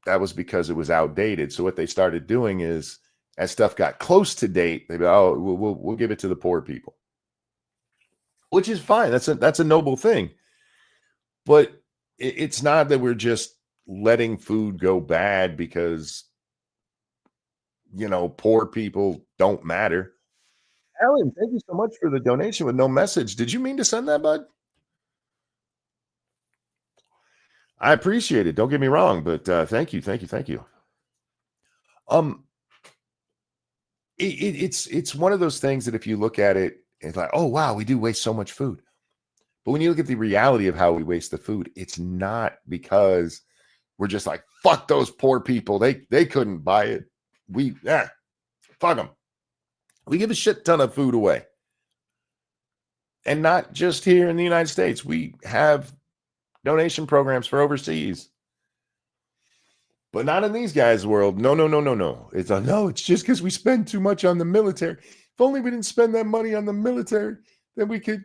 that was because it was outdated. So what they started doing is, as stuff got close to date, they'd be, oh, we'll give it to the poor people, which is fine. That's a noble thing. But it's not that we're just letting food go bad because, poor people don't matter. Alan, thank you so much for the donation with no message. Did you mean to send that, bud? I appreciate it. Don't get me wrong, but thank you. It's one of those things that if you look at it, it's like, oh wow, we do waste so much food. But when you look at the reality of how we waste the food, it's not because we're just like, fuck those poor people. They couldn't buy it. Fuck them. We give a shit ton of food away. And not just here in the United States. We have donation programs for overseas. But not in these guys' world. No. It's just because we spend too much on the military. If only we didn't spend that money on the military, then we could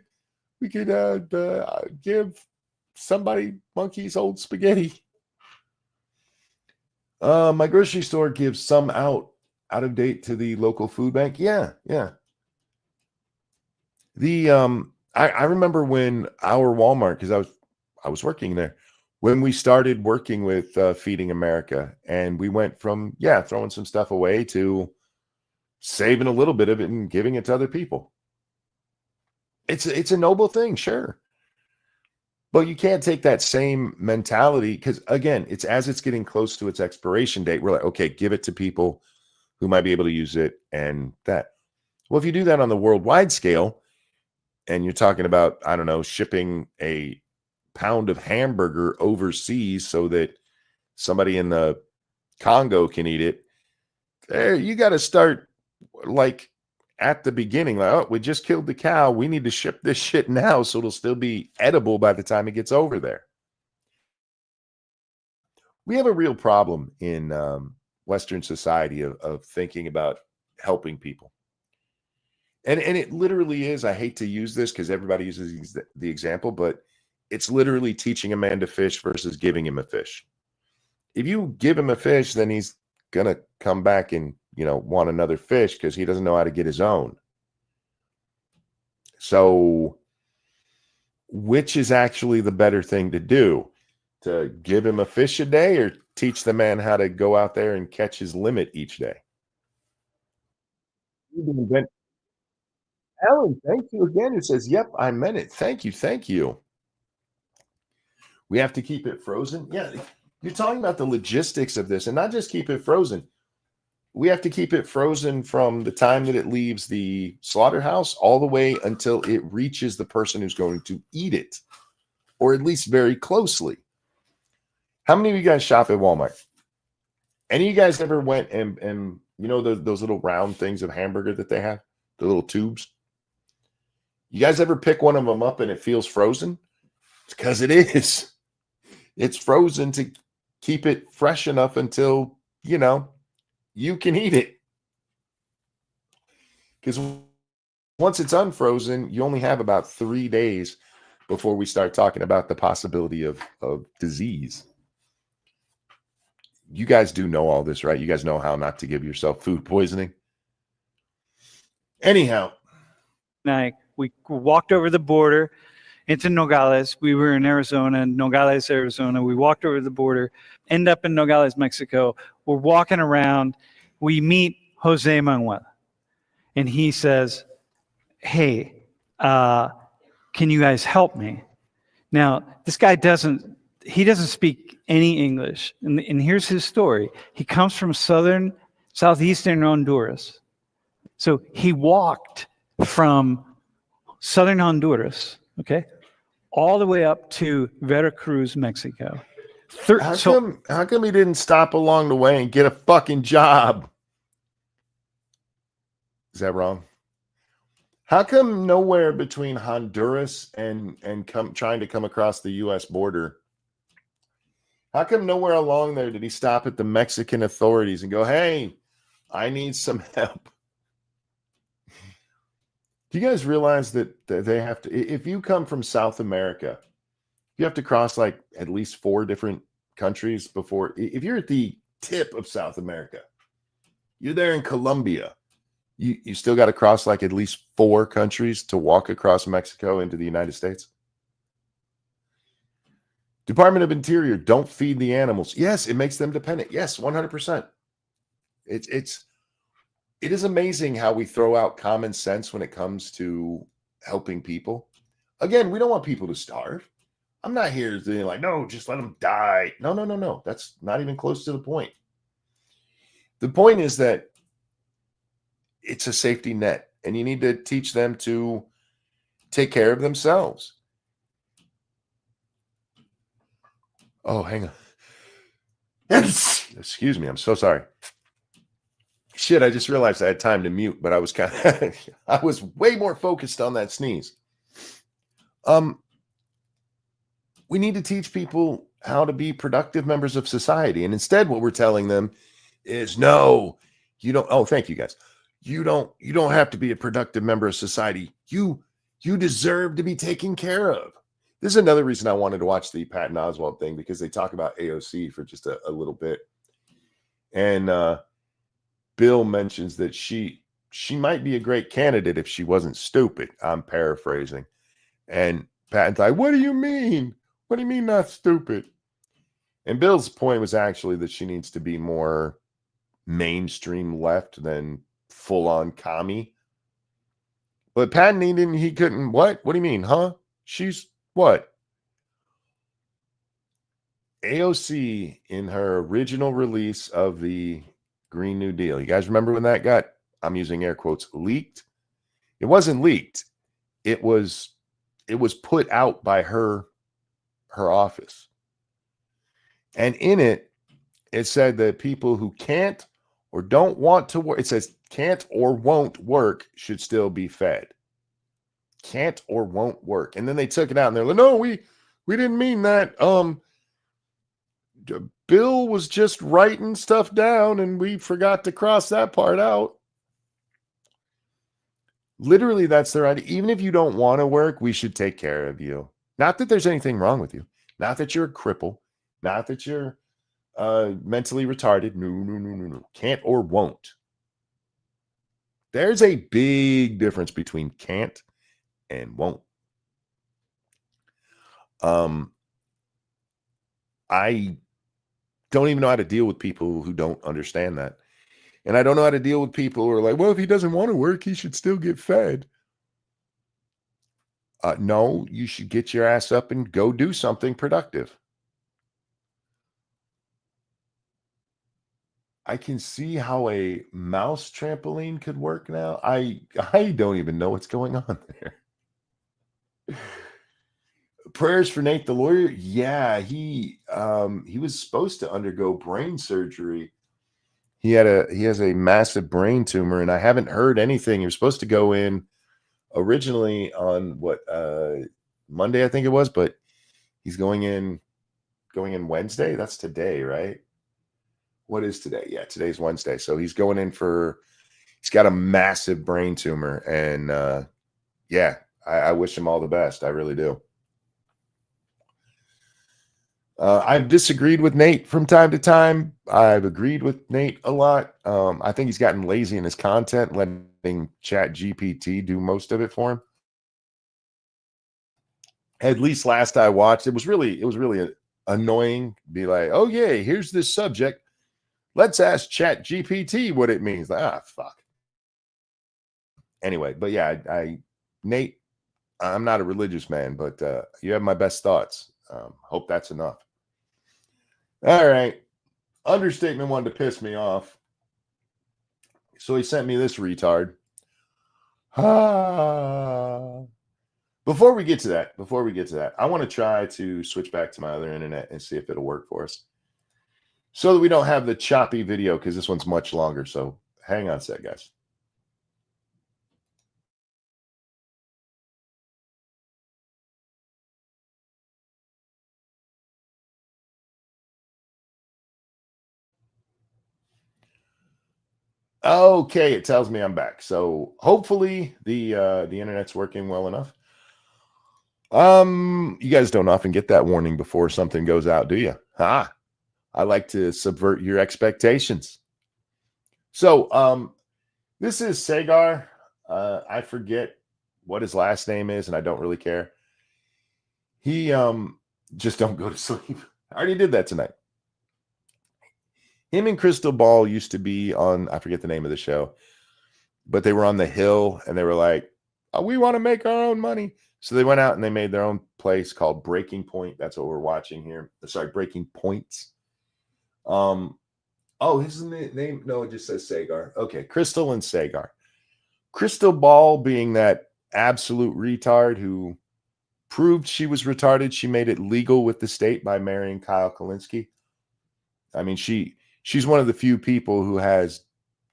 give somebody monkeys old spaghetti. My grocery store gives some out of date to the local food bank. Yeah. I remember when our Walmart, because I was working there, when we started working with Feeding America, and we went from throwing some stuff away to saving a little bit of it and giving it to other people. It's a noble thing, sure. But you can't take that same mentality, because again, it's as it's getting close to its expiration date, we're like, okay, give it to people who might be able to use it, and that. Well, if you do that on the worldwide scale, and you're talking about, I don't know, shipping a pound of hamburger overseas so that somebody in the Congo can eat it, there you got to start like at the beginning. Like, oh, we just killed the cow. We need to ship this shit now so it'll still be edible by the time it gets over there. We have a real problem in Western society of thinking about helping people. And it literally is, I hate to use this because everybody uses the example, but it's literally teaching a man to fish versus giving him a fish. If you give him a fish, then he's going to come back and, want another fish because he doesn't know how to get his own. So which is actually the better thing to do? To give him a fish a day or teach the man how to go out there and catch his limit each day? Ellen, thank you again. Who says, yep, I meant it. Thank you. Thank you. We have to keep it frozen. Yeah, you're talking about the logistics of this and not just keep it frozen. We have to keep it frozen from the time that it leaves the slaughterhouse all the way until it reaches the person who's going to eat it, or at least very closely. How many of you guys shop at Walmart? Any of you guys ever went and those little round things of hamburger that they have, the little tubes? You guys ever pick one of them up and it feels frozen? It's because it is. It's frozen to keep it fresh enough until, you can eat it. Because once it's unfrozen, you only have about 3 days before we start talking about the possibility of disease. You guys do know all this, right? You guys know how not to give yourself food poisoning. Anyhow. We walked over the border into Nogales. We were in Arizona, Nogales, Arizona. We walked over the border, end up in Nogales, Mexico. We're walking around. We meet Jose Manuel. And he says, hey, can you guys help me? Now, this guy doesn't speak any English. And here's his story. He comes from southeastern Honduras. So he walked from southern Honduras, all the way up to Veracruz, Mexico. How come he didn't stop along the way and get a fucking job? Is that wrong? How come nowhere between Honduras and trying to come across the U.S. border? How come nowhere along there did he stop at the Mexican authorities and go, hey, I need some help? Do you guys realize that they have to, if you come from South America, you have to cross like at least 4 different countries before, if you're at the tip of South America, you're there in Colombia, you still got to cross like at least 4 countries to walk across Mexico into the United States. Department of Interior, don't feed the animals. Yes, it makes them dependent. Yes, 100%. It is amazing how we throw out common sense when it comes to helping people. Again, we don't want people to starve. I'm not here to like, no, just let them die. No. That's not even close to the point. The point is that it's a safety net, and you need to teach them to take care of themselves. Oh, hang on. Excuse me. I'm so sorry. Shit, I just realized I had time to mute, but I was I was way more focused on that sneeze. We need to teach people how to be productive members of society. And instead, what we're telling them is, no, you don't. Oh, thank you guys. You don't have to be a productive member of society. You deserve to be taken care of. This is another reason I wanted to watch the Patton Oswalt thing, because they talk about AOC for just a little bit. And Bill mentions that she might be a great candidate if she wasn't stupid. I'm paraphrasing. And Patton's like, what do you mean? What do you mean not stupid? And Bill's point was actually that she needs to be more mainstream left than full-on commie. But Patton, he couldn't, what? What do you mean, huh? She's what? AOC, in her original release of the Green New Deal, you guys remember when that got, I'm using air quotes, leaked? It wasn't leaked. it was put out by her office. And in it, it said that people who can't or don't want to work, it says can't or won't work should still be fed. Can't or won't work. And then they took it out and they're like, no, we didn't mean that. Bill was just writing stuff down and we forgot to cross that part out. Literally, that's their idea. Even if you don't want to work, we should take care of you. Not that there's anything wrong with you. Not that you're a cripple. Not that you're mentally retarded. No. Can't or won't. There's a big difference between can't and won't. I don't even know how to deal with people who don't understand that. And I don't know how to deal with people who are like, well, if he doesn't want to work, he should still get fed. No, you should get your ass up and go do something productive. I can see how a mouse trampoline could work now. I don't even know what's going on there. Prayers for Nate the lawyer. Yeah, he was supposed to undergo brain surgery. He has a massive brain tumor, and I haven't heard anything. He was supposed to go in originally on Monday, I think it was, but he's going in Wednesday. That's today, right? What is today? Yeah, today's Wednesday. So he's going in he's got a massive brain tumor, and yeah, I wish him all the best. I really do. I've disagreed with Nate from time to time. I've agreed with Nate a lot. I think he's gotten lazy in his content, letting ChatGPT do most of it for him. At least last I watched, it was really annoying. Be like, oh yeah, here's this subject. Let's ask ChatGPT what it means. Like, fuck. Anyway, but yeah, Nate, I'm not a religious man, but you have my best thoughts. Hope that's enough. All right. Understatement wanted to piss me off. So he sent me this retard. Before we get to that, I want to try to switch back to my other internet and see if it'll work for us. So that we don't have the choppy video, because this one's much longer. So hang on a sec, guys. Okay, it tells me I'm back. So hopefully the internet's working well enough. You guys don't often get that warning before something goes out, do you? I like to subvert your expectations. So this is Sagar. I forget what his last name is, and I don't really care. He just don't go to sleep. I already did that tonight. Him and Crystal Ball used to be on, I forget the name of the show, but they were on The Hill, and they were like, oh, we want to make our own money. So they went out and they made their own place called Breaking Point. That's what we're watching here. Sorry, Breaking Points. His name? No, it just says Sagar. Okay, Crystal and Sagar. Crystal Ball being that absolute retard who proved she was retarded. She made it legal with the state by marrying Kyle Kalinske. I mean, she's one of the few people who has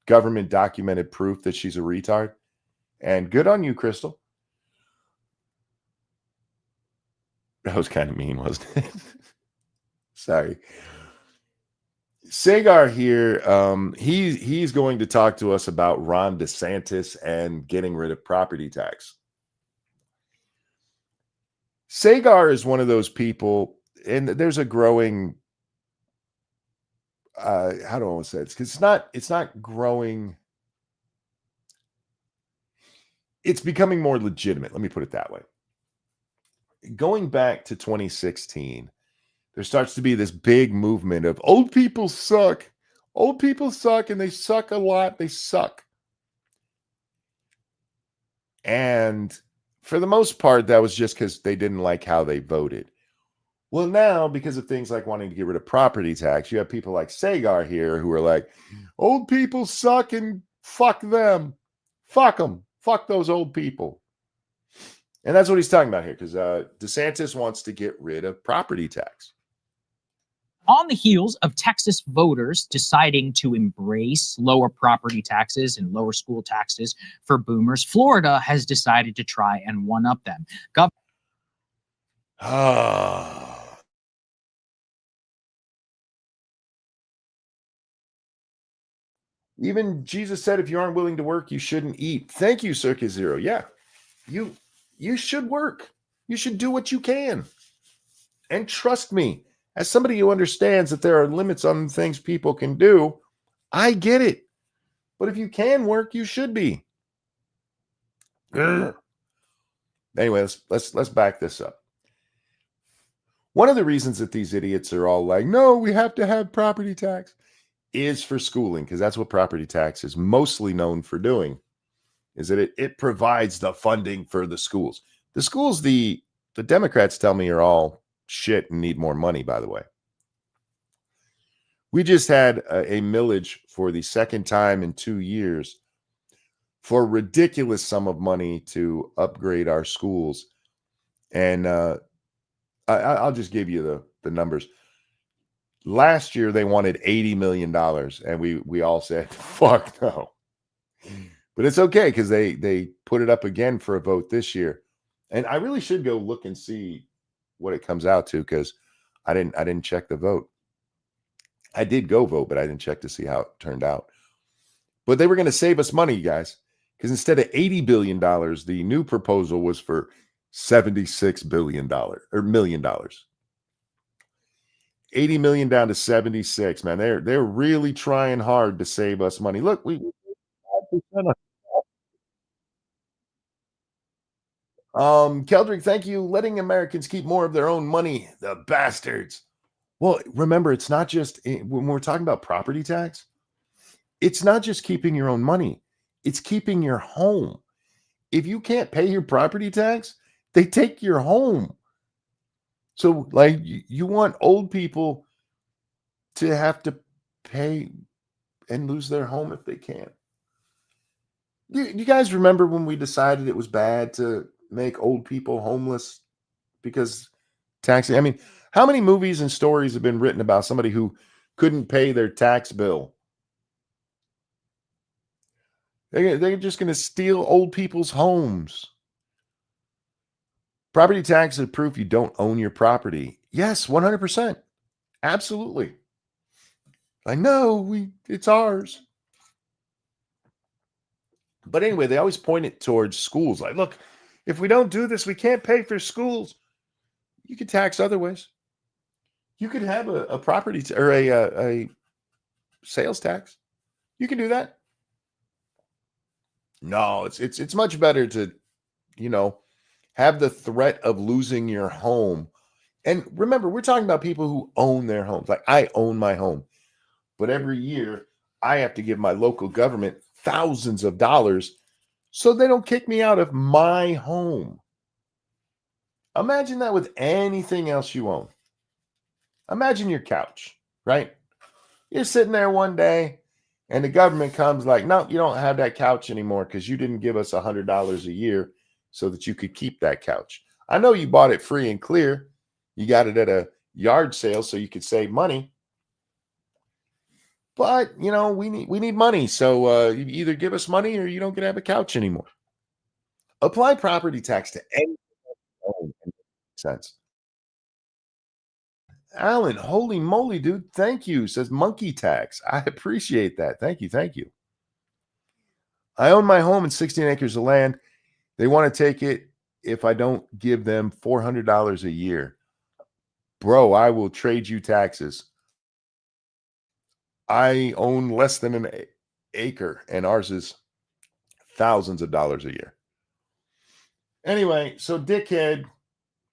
government documented proof that she's a retard. And good on you, Crystal. That was kind of mean, wasn't it? Sorry. Sagar here, he's going to talk to us about Ron DeSantis and getting rid of property tax. Sagar is one of those people, and there's a growing how do I want to say it? Because it's not growing. It's becoming more legitimate. Let me put it that way. Going back to 2016, there starts to be this big movement of old people suck. Old people suck, and they suck a lot. They suck. And for the most part, that was just because they didn't like how they voted. Well, now, because of things like wanting to get rid of property tax, you have people like Sagar here who are like, old people suck and fuck them. Fuck them. Fuck those old people. And that's what he's talking about here, because DeSantis wants to get rid of property tax. On the heels of Texas voters deciding to embrace lower property taxes and lower school taxes for boomers, Florida has decided to try and one-up them. Even Jesus said, if you aren't willing to work, you shouldn't eat. Thank you, Circus Zero. Yeah, you should work. You should do what you can. And trust me, as somebody who understands that there are limits on things people can do, I get it. But if you can work, you should be. Ugh. Anyway, let's back this up. One of the reasons that these idiots are all like, no, we have to have property tax, is for schooling, because that's what property tax is mostly known for doing, is that it provides the funding for the schools. The schools, the Democrats tell me, are all shit and need more money, by the way. We just had a millage for the second time in 2 years for a ridiculous sum of money to upgrade our schools. And I'll just give you the numbers. Last year, they wanted $80 million, and we all said, fuck no. But it's okay, because they put it up again for a vote this year. And I really should go look and see what it comes out to, because I didn't check the vote. I did go vote, but I didn't check to see how it turned out. But they were going to save us money, guys, because instead of $80 billion, the new proposal was for $76 billion or $1 million. 80 million down to 76, man. They're really trying hard to save us money. Look, Keldrick, thank you. Letting Americans keep more of their own money, the bastards. Well, remember, it's not just when we're talking about property tax, it's not just keeping your own money, it's keeping your home. If you can't pay your property tax, they take your home. So, like, you want old people to have to pay and lose their home if they can't. You guys remember when we decided it was bad to make old people homeless because taxing? I mean, how many movies and stories have been written about somebody who couldn't pay their tax bill? They're just going to steal old people's homes. Property tax is proof you don't own your property. Yes, 100%. Absolutely. I know it's ours. But anyway, they always point it towards schools. Like, look, if we don't do this, we can't pay for schools. You could tax other ways. You could have a property or a sales tax. You can do that. No, it's much better to, have the threat of losing your home. And remember, we're talking about people who own their homes. Like, I own my home. But every year, I have to give my local government thousands of dollars so they don't kick me out of my home. Imagine that with anything else you own. Imagine your couch, right? You're sitting there one day and the government comes like, no, you don't have that couch anymore because you didn't give us $100 a year so that you could keep that couch. I know you bought it free and clear. You got it at a yard sale so you could save money. But, we need money. So you either give us money or you don't get to have a couch anymore. Apply property tax to anything. Sense. Alan, holy moly, dude. Thank you. Says monkey tax. I appreciate that. Thank you. I own my home and 16 acres of land. They want to take it if I don't give them $400 a year. Bro, I will trade you taxes. I own less than an acre, and ours is thousands of dollars a year. Anyway, so Dickhead,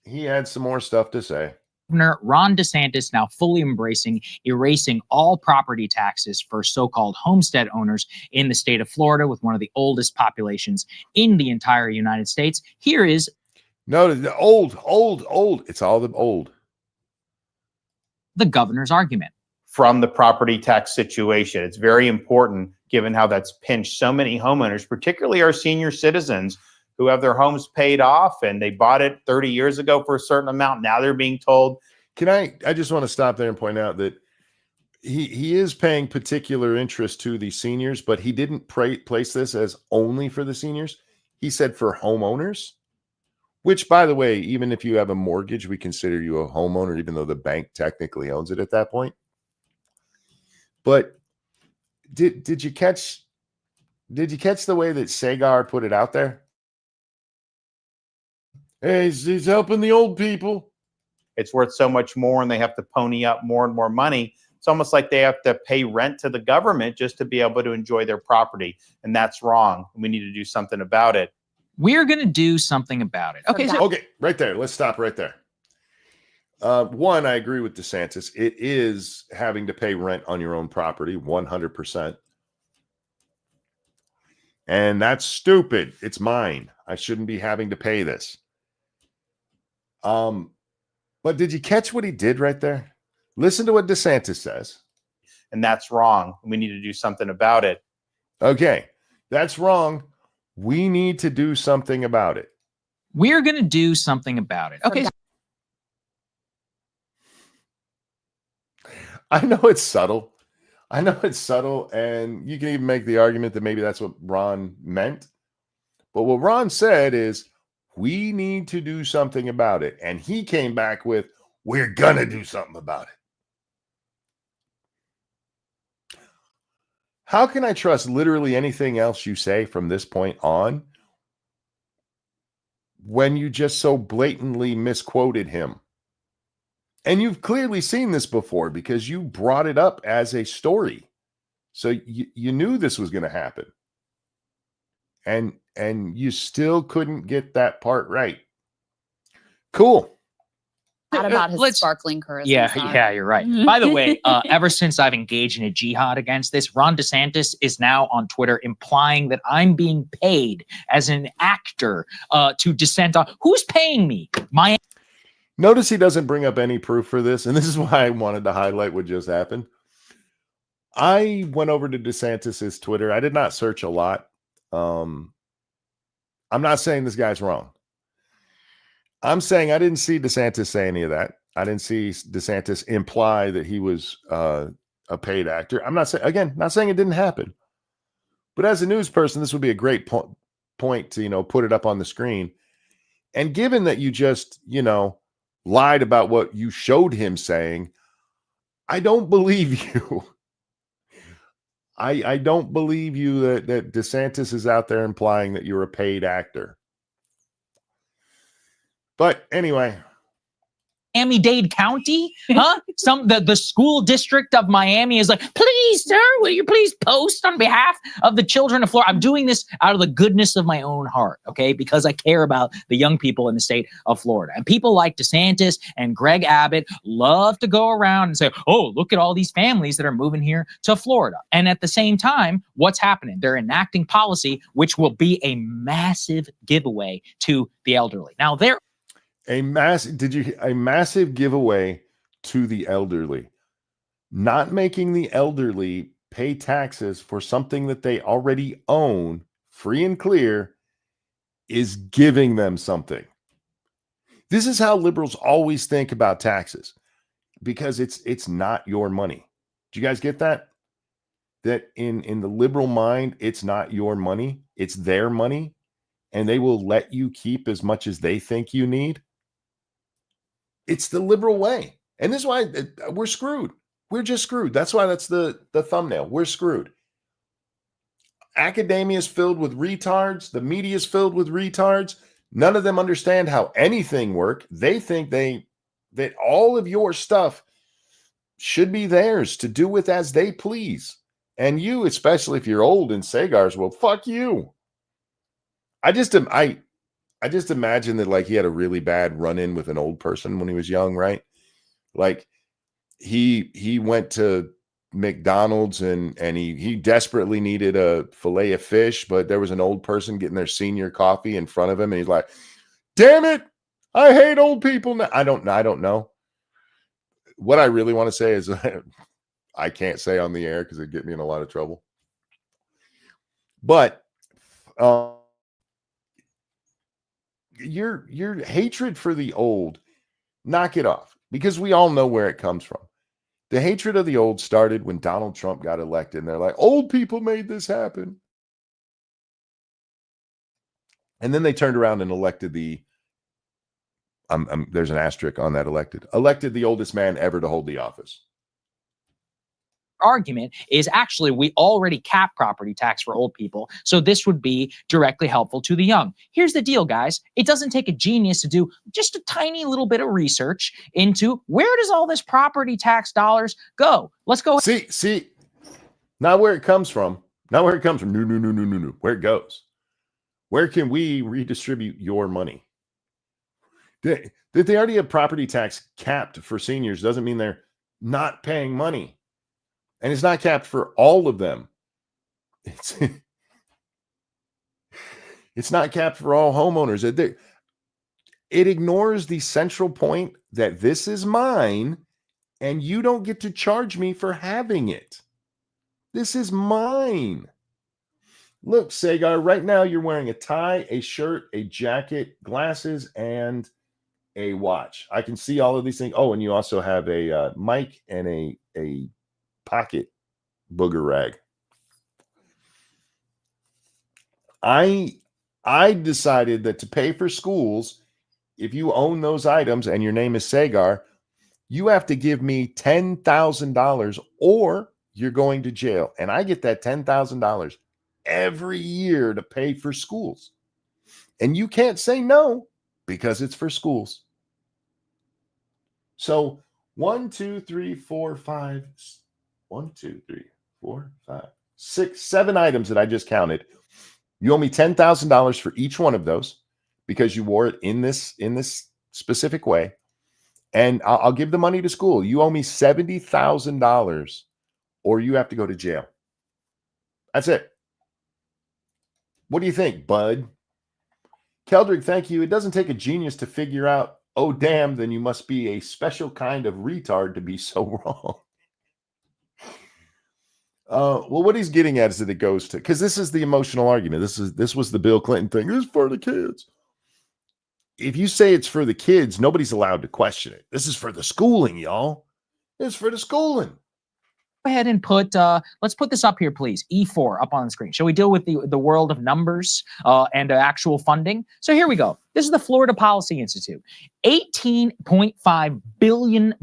he had some more stuff to say. Governor Ron DeSantis now fully erasing all property taxes for so-called homestead owners in the state of Florida, with one of the oldest populations in the entire United States. Here is the old. It's all the old. The governor's argument. From the property tax situation. It's very important, given how that's pinched so many homeowners, particularly our senior citizens who have their homes paid off and they bought it 30 years ago for a certain amount. Now they're being told. I just want to stop there and point out that he is paying particular interest to the seniors, but he didn't place this as only for the seniors. He said for homeowners, which, by the way, even if you have a mortgage, we consider you a homeowner, even though the bank technically owns it at that point. But did you catch the way that Sagar put it out there? Hey, he's helping the old people. It's worth so much more and they have to pony up more and more money. It's almost like they have to pay rent to the government just to be able to enjoy their property. And that's wrong. We need to do something about it. We're going to do something about it. Okay. So Okay, right there. Let's stop right there. One, I agree with DeSantis. It is having to pay rent on your own property, 100%. And that's stupid. It's mine. I shouldn't be having to pay this. But did you catch what he did right there? Listen to what DeSantis says. And that's wrong. We need to do something about it. Okay, that's wrong. We need to do something about it. we're going to do something about it. Okay. I know it's subtle. And you can even make the argument that maybe that's what Ron meant. But what Ron said is, we need to do something about it. And he came back with, we're going to do something about it. How can I trust literally anything else you say from this point on when you just so blatantly misquoted him? And you've clearly seen this before because you brought it up as a story. So you knew this was going to happen. And you still couldn't get that part right. Cool. Not about his Let's- sparkling charisma. Yeah, you're right. By the way, ever since I've engaged in a jihad against this, Ron DeSantis is now on Twitter implying that I'm being paid as an actor to dissent on. Who's paying me? Notice he doesn't bring up any proof for this. And this is why I wanted to highlight what just happened. I went over to DeSantis's Twitter. I did not search a lot. I'm not saying this guy's wrong. I'm saying I didn't see DeSantis say any of that. I didn't see DeSantis imply that he was a paid actor. I'm not saying, not saying it didn't happen. But as a news person, this would be a great point to, put it up on the screen. And given that you just, lied about what you showed him saying, I don't believe you. I don't believe you that DeSantis is out there implying that you're a paid actor. But anyway, Miami-Dade County, huh? The school district of Miami is like, please, sir, will you please post on behalf of the children of Florida? I'm doing this out of the goodness of my own heart, okay? Because I care about the young people in the state of Florida. And people like DeSantis and Greg Abbott love to go around and say, oh, look at all these families that are moving here to Florida. And at the same time, what's happening? They're enacting policy, which will be a massive giveaway to the elderly. Now, a massive giveaway to the elderly. Not making the elderly pay taxes for something that they already own, free and clear, is giving them something. This is how liberals always think about taxes, because it's not your money. Do you guys get that? That in the liberal mind, it's not your money, it's their money, and they will let you keep as much as they think you need. It's the liberal way. And this is why we're screwed. We're just screwed. That's why that's the thumbnail. We're screwed. Academia is filled with retards. The media is filled with retards. None of them understand how anything works. They think that all of your stuff should be theirs to do with as they please. And you, especially if you're old in Sagar's world, fuck you. I just imagine that, like, he had a really bad run-in with an old person when he was young, right? Like he went to McDonald's and he desperately needed a fillet of fish, but there was an old person getting their senior coffee in front of him, and he's like, damn it, I hate old people now. I don't know. What I really want to say is I can't say on the air because it'd get me in a lot of trouble. But your hatred for the old, knock it off, because we all know where it comes from. The hatred of the old started when Donald Trump got elected, and they're like, old people made this happen. And then they turned around and elected there's an asterisk on that elected the oldest man ever to hold the office. Argument is actually we already cap property tax for old people, so this would be directly helpful to the young. Here's the deal, guys. It doesn't take a genius to do just a tiny little bit of research into where does all this property tax dollars go. Let's go. See, not where it comes from. Not where it comes from. No. Where it goes. Where can we redistribute your money? That they already have property tax capped for seniors doesn't mean they're not paying money. And it's not capped for all of them. It's not capped for all homeowners. It ignores the central point that this is mine and you don't get to charge me for having it. This is mine. Look, Sagar, right now you're wearing a tie, a shirt, a jacket, glasses, and a watch. I can see all of these things. Oh, and you also have a mic and a pocket booger rag. I decided that to pay for schools, if you own those items and your name is Sagar, you have to give me $10,000 or you're going to jail. And I get that $10,000 every year to pay for schools. And you can't say no because it's for schools. So 1, 2, 3, 4, 5, 1, 2, 3, 4, 5, 6, 7 items that I just counted. You owe me $10,000 for each one of those because you wore it in this specific way. And I'll give the money to school. You owe me $70,000 or you have to go to jail. That's it. What do you think, bud? Keldrick, thank you. It doesn't take a genius to figure out, oh, damn, then you must be a special kind of retard to be so wrong. Well, what he's getting at is that it goes to, because this is the emotional argument. This was the Bill Clinton thing. This is for the kids. If you say it's for the kids, nobody's allowed to question it. This is for the schooling, y'all. It's for the schooling. Go ahead and put, let's put this up here, please. E4 up on the screen. Shall we deal with the world of numbers and actual funding? So here we go. This is the Florida Policy Institute. $18.5 billion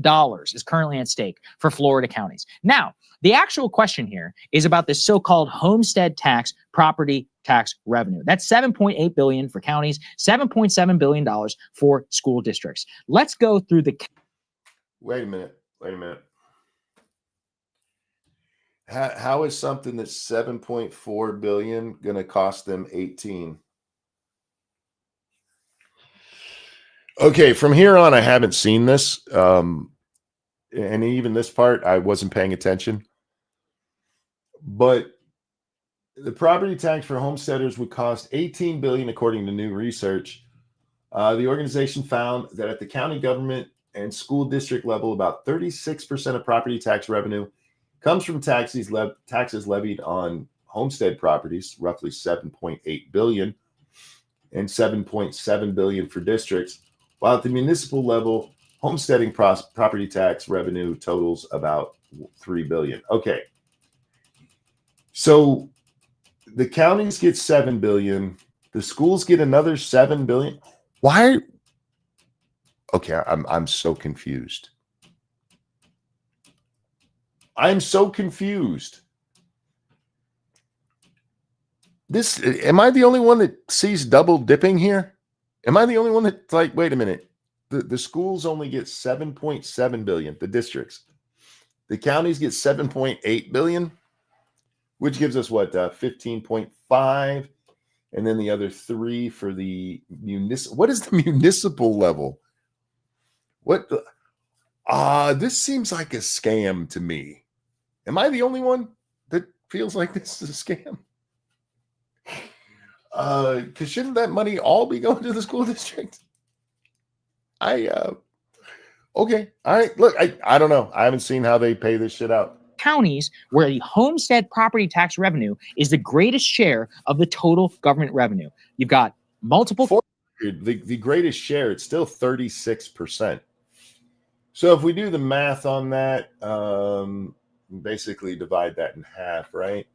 is currently at stake for Florida counties. Now, the actual question here is about this so-called homestead tax property tax revenue. That's $7.8 billion for counties, $7.7 billion for school districts. Let's go through the. Wait a minute. How is something that's $7.4 billion going to cost them 18? Okay, from here on, I haven't seen this, and even this part, I wasn't paying attention. But the property tax for homesteaders would cost $18 billion, according to new research. The organization found that at the county government and school district level, about 36% of property tax revenue comes from taxes levied on homestead properties, roughly $7.8 billion, and $7.7 billion for districts. While at the municipal level, homesteading property tax revenue totals about $3 billion. Okay. So the counties get $7 billion. The schools get another $7 billion. Why? Okay, I'm so confused. I'm so confused. Am I the only one that sees double dipping here? Am I the only one that's like, wait a minute, the schools only get $7.7 billion, the districts. The counties get $7.8 billion, which gives us what, 15.5, and then the other 3 for the municipal. What is the municipal level? What? This seems like a scam to me. Am I the only one that feels like this is a scam? Because shouldn't that money all be going to the school district? Okay. All right. Look, I don't know. I haven't seen how they pay this shit out. Counties where the homestead property tax revenue is the greatest share of the total government revenue. You've got multiple the greatest share, it's still 36%. So if we do the math on that, basically divide that in half, right?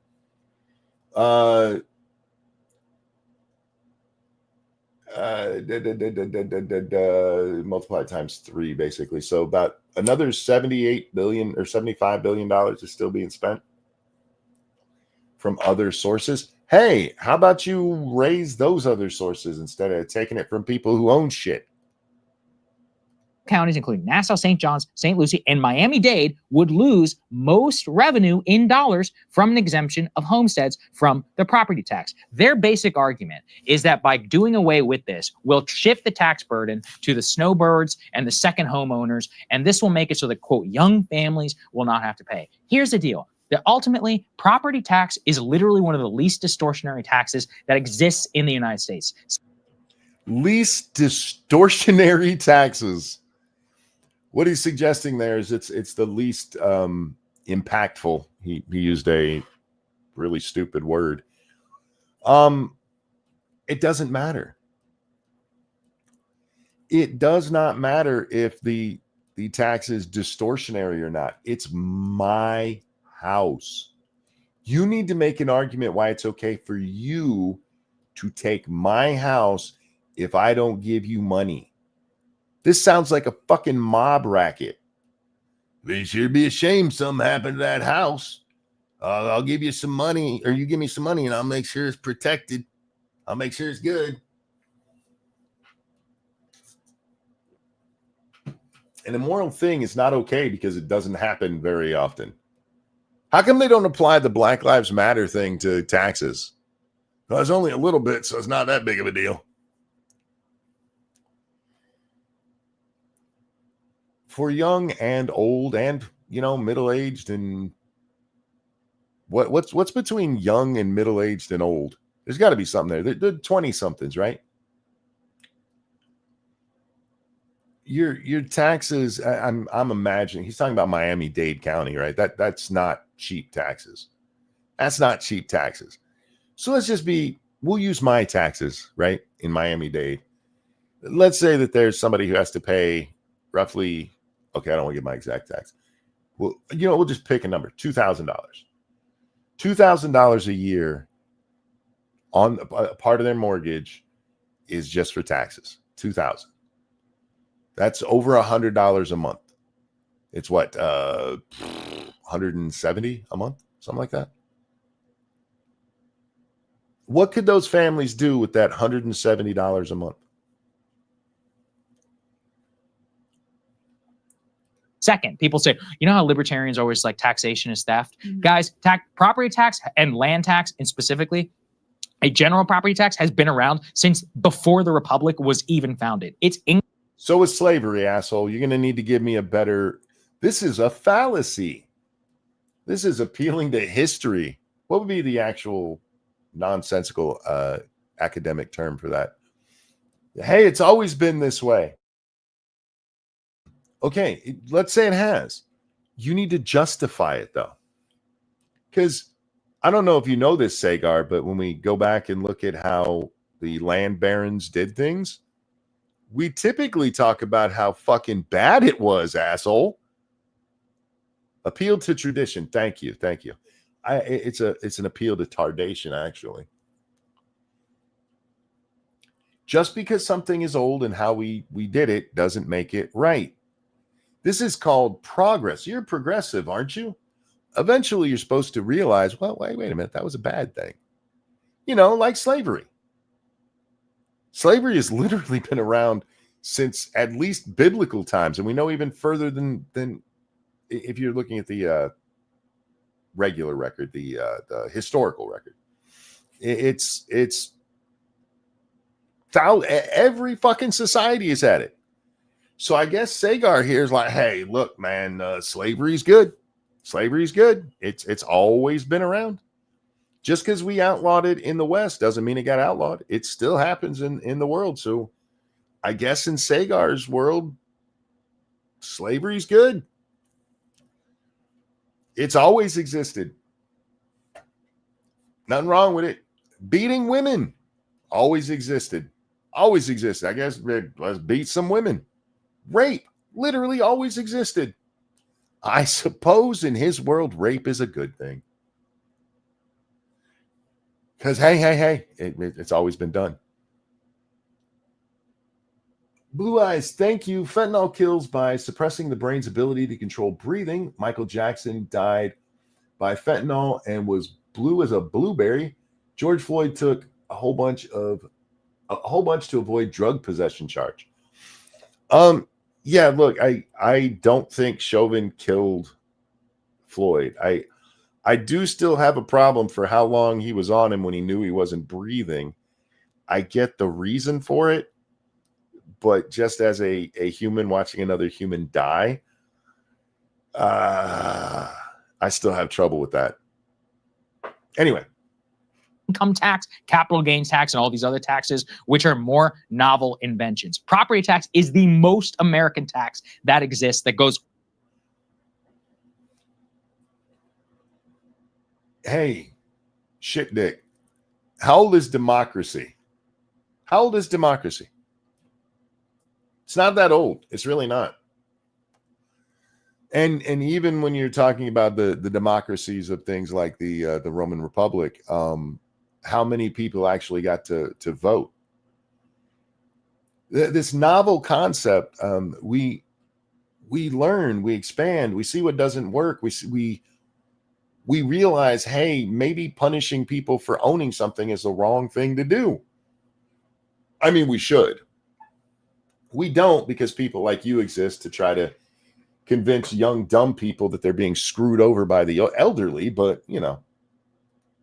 Multiply times 3, basically. So about another 78 billion or 75 billion dollars is still being spent from other sources. Hey, how about you raise those other sources instead of taking it from people who own shit? Counties, including Nassau, St. John's, St. Lucie, and Miami-Dade, would lose most revenue in dollars from an exemption of homesteads from the property tax. Their basic argument is that by doing away with this, we'll shift the tax burden to the snowbirds and the second homeowners, and this will make it so that, quote, young families will not have to pay. Here's the deal. That ultimately, property tax is literally one of the least distortionary taxes that exists in the United States. Least distortionary taxes. What he's suggesting there is it's the least impactful. He used a really stupid word. It doesn't matter. It does not matter if the tax is distortionary or not. It's my house. You need to make an argument why it's okay for you to take my house if I don't give you money. This sounds like a fucking mob racket. It should be a shame something happened to that house. I'll give you some money, or you give me some money, and I'll make sure it's protected. I'll make sure it's good. An immoral thing is not okay because it doesn't happen very often. How come they don't apply the Black Lives Matter thing to taxes? Well, it's only a little bit, so it's not that big of a deal. For young and old and, middle-aged and what's between young and middle-aged and old? There's got to be something there. They're 20-somethings, right? Your taxes, I'm imagining, he's talking about Miami-Dade County, right? That's not cheap taxes. That's not cheap taxes. So we'll use my taxes, right? In Miami-Dade. Let's say that there's somebody who has to pay roughly, okay, I don't want to give my exact tax. Well, we'll just pick a number, $2,000. $2,000 a year on a part of their mortgage is just for taxes. $2,000. That's over $100 a month. It's what, 170 a month, something like that. What could those families do with that $170 a month? Second, people say, you know how libertarians always like taxation is theft? Guys, property tax and land tax, and specifically a general property tax, has been around since before the Republic was even founded. So is slavery, asshole. You're going to need to give me a better... This is a fallacy. This is appealing to history. What would be the actual nonsensical academic term for that? Hey, it's always been this way. Okay, let's say it has. You need to justify it, though. Because I don't know if you know this, Sagar, but when we go back and look at how the land barons did things, we typically talk about how fucking bad it was, asshole. Appeal to tradition. Thank you. It's an appeal to tardation, actually. Just because something is old and how we did it doesn't make it right. This is called progress. You're progressive, aren't you? Eventually, you're supposed to realize, well, wait a minute, that was a bad thing. Like slavery. Slavery has literally been around since at least biblical times, and we know even further than if you're looking at the regular record, the historical record. It's every fucking society has had it. So I guess Sagar here is like, hey, look, man, slavery's good. Slavery's good. It's always been around. Just because we outlawed it in the West doesn't mean it got outlawed. It still happens in the world. So I guess in Sagar's world, slavery's good. It's always existed. Nothing wrong with it. Beating women always existed. always existed. I guess let's beat some women. Rape literally always existed. I suppose in his world, rape is a good thing. Because, hey, it's always been done. Blue Eyes, thank you. Fentanyl kills by suppressing the brain's ability to control breathing. Michael Jackson died by fentanyl and was blue as a blueberry. George Floyd took a whole bunch to avoid drug possession charge. Yeah, look, I don't think Chauvin killed Floyd. I do still have a problem for how long he was on him when he knew he wasn't breathing. I get the reason for it. But just as a human watching another human die, I still have trouble with that. Anyway. Income tax, capital gains tax, and all these other taxes, which are more novel inventions. Property tax is the most American tax that exists that goes. Hey, shit dick. How old is democracy? How old is democracy? It's not that old. It's really not. And even when you're talking about the democracies of things like the Roman Republic, how many people actually got to vote? This novel concept, we learn, we expand, we see what doesn't work. We realize, hey, maybe punishing people for owning something is the wrong thing to do. I mean, we should. We don't, because people like you exist to try to convince young, dumb people that they're being screwed over by the elderly. But, you know.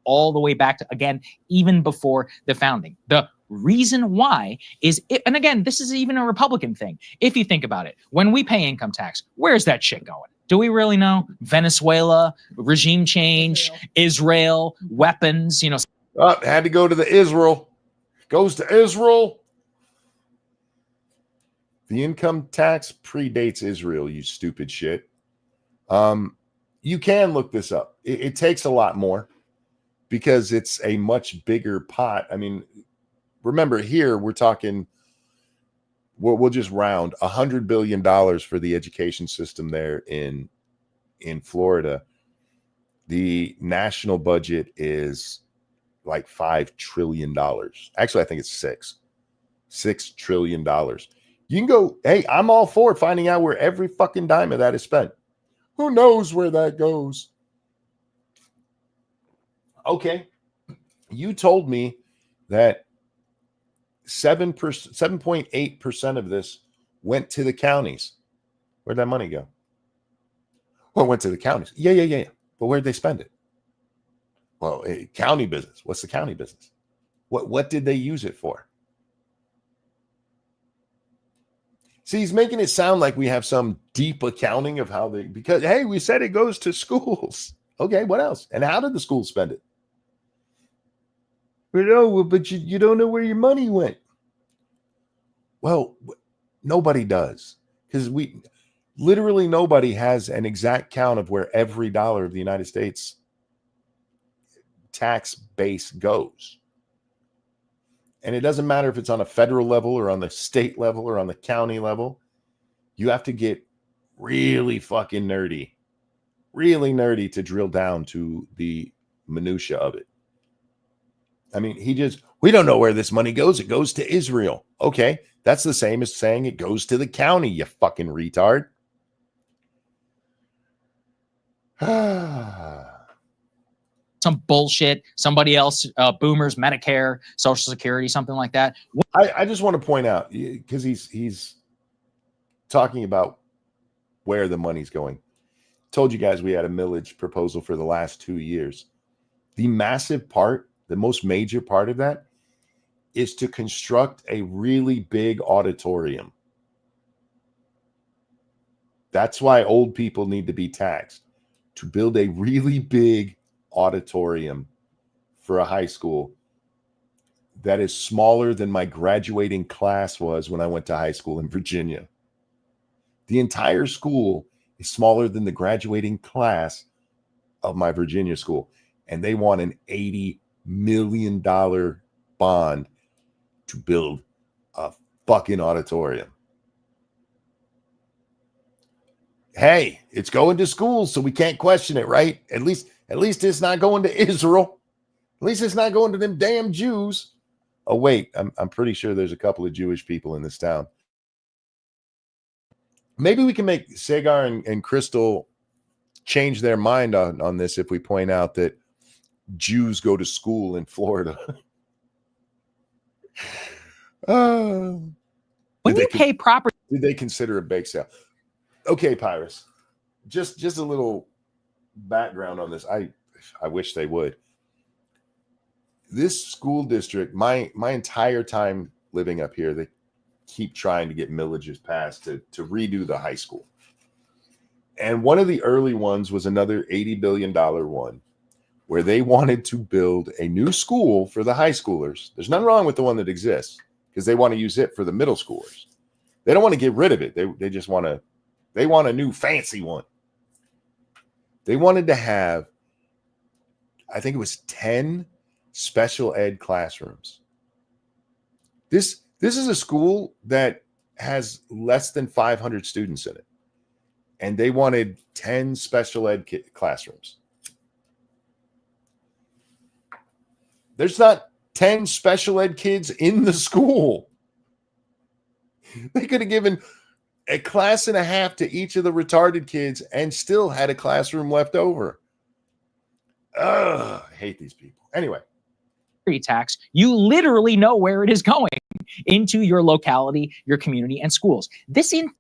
All the way back to, again, even before the founding. The reason why is, and again, this is even a Republican thing. If you think about it, when we pay income tax, where's that shit going? Do we really know? Venezuela, regime change, Israel, weapons, you know. Had to go to the Israel. Goes to Israel. The income tax predates Israel, you stupid shit. You can look this up. It takes a lot more because it's a much bigger pot. I mean, remember here, we're talking, we'll just round $100 billion for the education system there in Florida. The national budget is like $5 trillion. Actually, I think it's $6 trillion. You can go, hey, I'm all for finding out where every fucking dime of that is spent. Who knows where that goes? Okay. You told me that 7.8% of this went to the counties. Where'd that money go? Well, it went to the counties. Yeah. But where'd they spend it? Well, county business. What's the county business? What did they use it for? See, he's making it sound like we have some deep accounting of how because, hey, we said it goes to schools. Okay, what else? And how did the schools spend it? But you don't know where your money went. Well, nobody does, because literally nobody has an exact count of where every dollar of the United States tax base goes. And it doesn't matter if it's on a federal level or on the state level or on the county level. You have to get really fucking nerdy to drill down to the minutia of it. I mean, we don't know where this money goes. It goes to Israel. Okay, that's the same as saying it goes to the county, you fucking retard. Some bullshit, somebody else, boomers, Medicare, Social Security, something like that. I just want to point out, because he's talking about where the money's going. Told you guys we had a millage proposal for the last 2 years. The massive part, the most major part of that is to construct a really big auditorium. That's why old people need to be taxed, to build a really big auditorium for a high school that is smaller than my graduating class was when I went to high school in Virginia. The entire school is smaller than the graduating class of my Virginia school, and they want an $80 million bond to build a fucking auditorium. Hey, it's going to schools, so we can't question it, right? At least it's not going to Israel. At least it's not going to them damn Jews. Oh, wait, I'm pretty sure there's a couple of Jewish people in this town. Maybe we can make Sagar and Crystal change their mind on this if we point out that Jews go to school in Florida. When you pay property, Did they consider a bake sale? Okay, Pyrus. Just a little background on this. I wish they would. This school district, my entire time living up here, they keep trying to get millages passed to redo the high school. And one of the early ones was another $80 billion one where they wanted to build a new school for the high schoolers. There's nothing wrong with the one that exists because they want to use it for the middle schoolers. They don't want to get rid of it. They just want to, they want a new fancy one. They wanted to have, I think it was 10 special ed classrooms. This is a school that has less than 500 students in it. And they wanted 10 special ed classrooms. There's not 10 special ed kids in the school. They could have given a class and a half to each of the retarded kids and still had a classroom left over. Ugh, I hate these people. Anyway. tax, you literally know where it is going into your locality, your community, and schools. If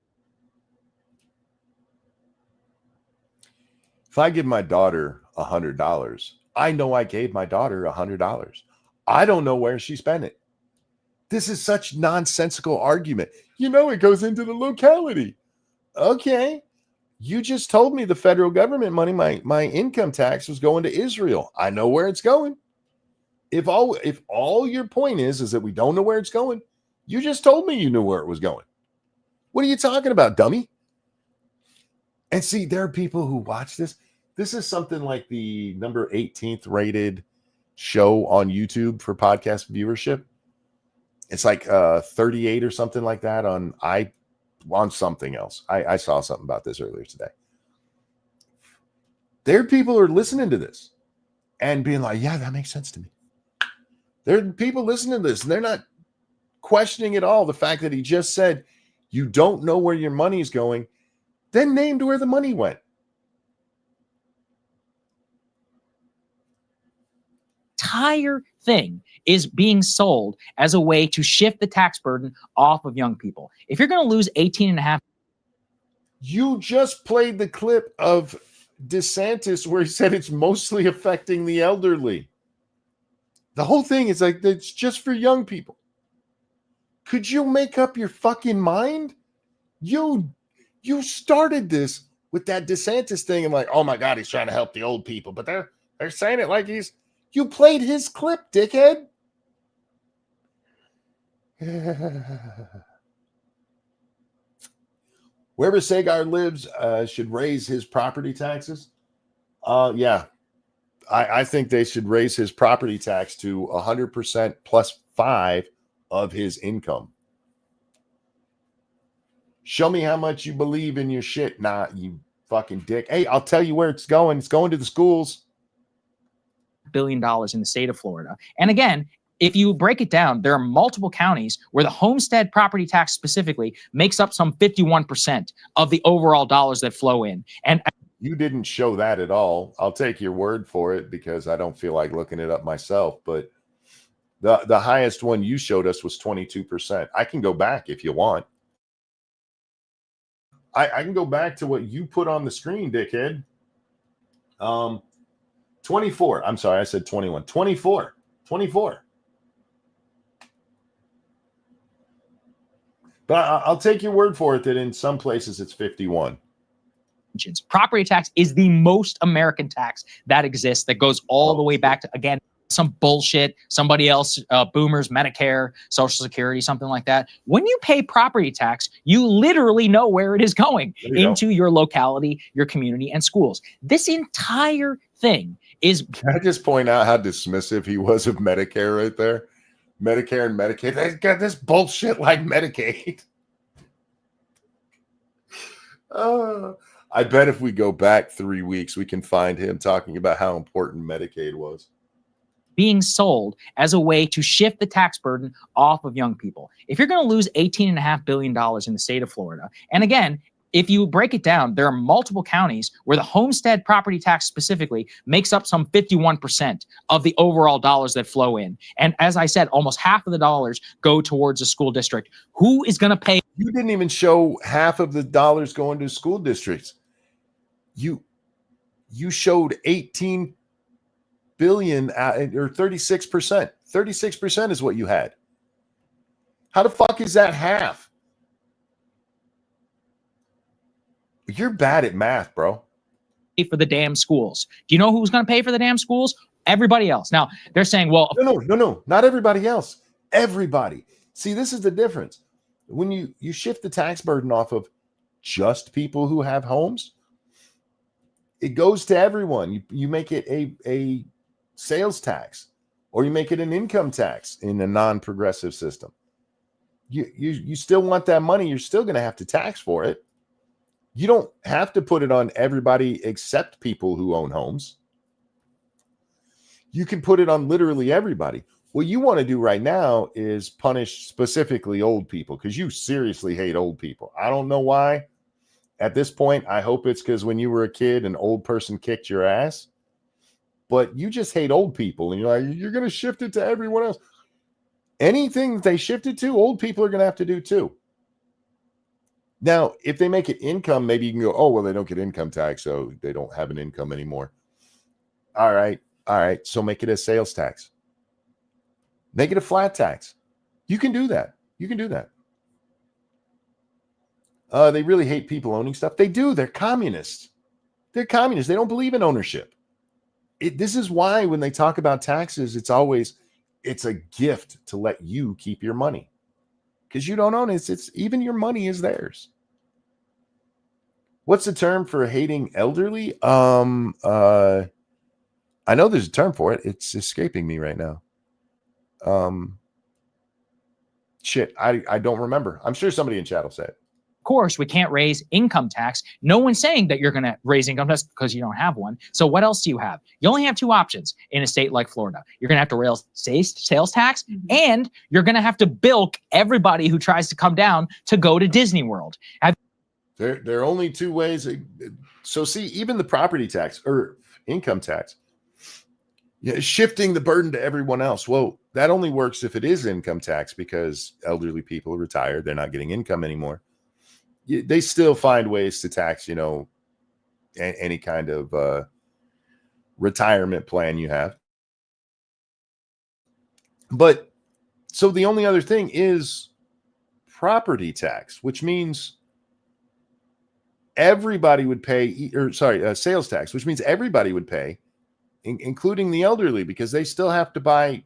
I give my daughter $100, I know I gave my daughter $100. I don't know where she spent it. This is such nonsensical argument. You know, it goes into the locality. Okay. You just told me the federal government money, my income tax was going to Israel. I know where it's going. If all your point is that we don't know where it's going, you just told me you knew where it was going. What are you talking about, dummy? And see, there are people who watch this. This is something like the number 18th rated show on YouTube for podcast viewership. It's like 38 or something like that on something else. I saw something about this earlier today. There are people who are listening to this and being like, yeah, that makes sense to me. There are people listening to this and they're not questioning at all the fact that he just said, you don't know where your money's going, then named where the money went. Entire thing is being sold as a way to shift the tax burden off of young people. If you're going to lose 18.5. You just played the clip of DeSantis where he said it's mostly affecting the elderly. The whole thing is like, it's just for young people. Could you make up your fucking mind? You started this with that DeSantis thing and like, oh my God, he's trying to help the old people. But they're saying it like you played his clip, dickhead. Wherever Sagar lives should raise his property taxes. Yeah, I think they should raise his property tax to 100% plus 5 of his income. Show me how much you believe in your shit. Nah, you fucking dick. Hey, I'll tell you where it's going. It's going to the schools. $1 billion in the state of Florida. And again, if you break it down, there are multiple counties where the homestead property tax specifically makes up some 51% of the overall dollars that flow in. And you didn't show that at all. I'll take your word for it because I don't feel like looking it up myself. But the highest one you showed us was 22%. I can go back if you want. I can go back to what you put on the screen, dickhead. 24. I'm sorry, I said 21. 24. But I'll take your word for it that in some places it's 51. Property tax is the most American tax that exists, that goes all the way back to, again, some bullshit, somebody else, boomers, Medicare, Social Security, something like that. When you pay property tax, you literally know where it is going into your locality, your community, and schools. This entire thing is. Can I just point out how dismissive he was of Medicare right there? Medicare and Medicaid. They got this bullshit like Medicaid. I bet if we go back 3 weeks, we can find him talking about how important Medicaid was. being sold as a way to shift the tax burden off of young people. If you're going to lose $18.5 billion in the state of Florida, and again, if you break it down, there are multiple counties where the homestead property tax specifically makes up some 51% of the overall dollars that flow in. And as I said, almost half of the dollars go towards a school district. Who is going to pay? You didn't even show half of the dollars going to school districts. You showed 18 billion or 36%. 36% is what you had. How the fuck is that half? You're bad at math, bro. For the damn schools. Do you know who's going to pay for the damn schools? Everybody else. Now they're saying, well, No, not everybody else. Everybody. See, this is the difference. When you shift the tax burden off of just people who have homes, it goes to everyone. You make it a sales tax, or you make it an income tax in a non-progressive system. You still want that money. You're still going to have to tax for it. You don't have to put it on everybody except people who own homes. You can put it on literally everybody. What you want to do right now is punish specifically old people, because you seriously hate old people. I don't know why. At this point, I hope it's because when you were a kid, an old person kicked your ass. But you just hate old people, and you're like, you're going to shift it to everyone else. Anything that they shift it to, old people are going to have to do too. Now, if they make it income, maybe you can go, oh, well, they don't get income tax, so they don't have an income anymore. All right. So make it a sales tax. Make it a flat tax. You can do that. They really hate people owning stuff. They do. They're communists. They don't believe in ownership. This is why when they talk about taxes, it's a gift to let you keep your money. Because you don't own it. It's even your money is theirs. What's the term for hating elderly? I know there's a term for it. It's escaping me right now. I don't remember. I'm sure somebody in chat will say it. Of course, we can't raise income tax. No one's saying that you're going to raise income tax because you don't have one. So what else do you have? You only have two options in a state like Florida. You're going to have to raise sales tax, and you're going to have to bilk everybody who tries to come down to go to Disney World. There are only two ways. So see, even the property tax or income tax, shifting the burden to everyone else. Well, that only works if it is income tax, because elderly people are retired. They're not getting income anymore. They still find ways to tax, any kind of retirement plan you have. But so the only other thing is property tax, which means everybody would pay, sales tax, which means everybody would pay, including the elderly, because they still have to buy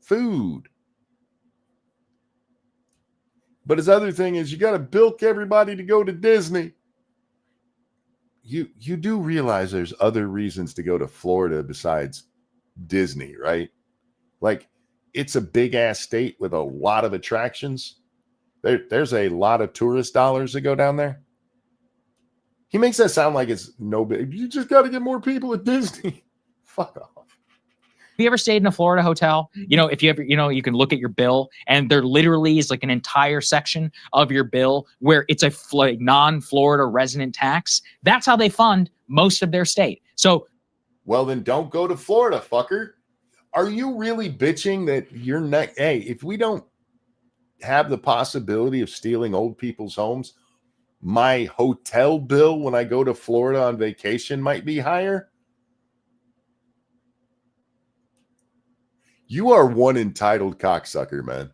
food. But his other thing is you got to bilk everybody to go to Disney. You do realize there's other reasons to go to Florida besides Disney, right? Like, it's a big ass state with a lot of attractions. There's a lot of tourist dollars that go down there. He makes that sound like it's no big. You just got to get more people at Disney. Fuck off. Have you ever stayed in a Florida hotel? If you ever, you can look at your bill, and there literally is like an entire section of your bill where it's a non-Florida resident tax. That's how they fund most of their state. So, well, then don't go to Florida, fucker. Are you really bitching that you're not? Hey, if we don't have the possibility of stealing old people's homes, my hotel bill when I go to Florida on vacation might be higher. You are one entitled cocksucker, man.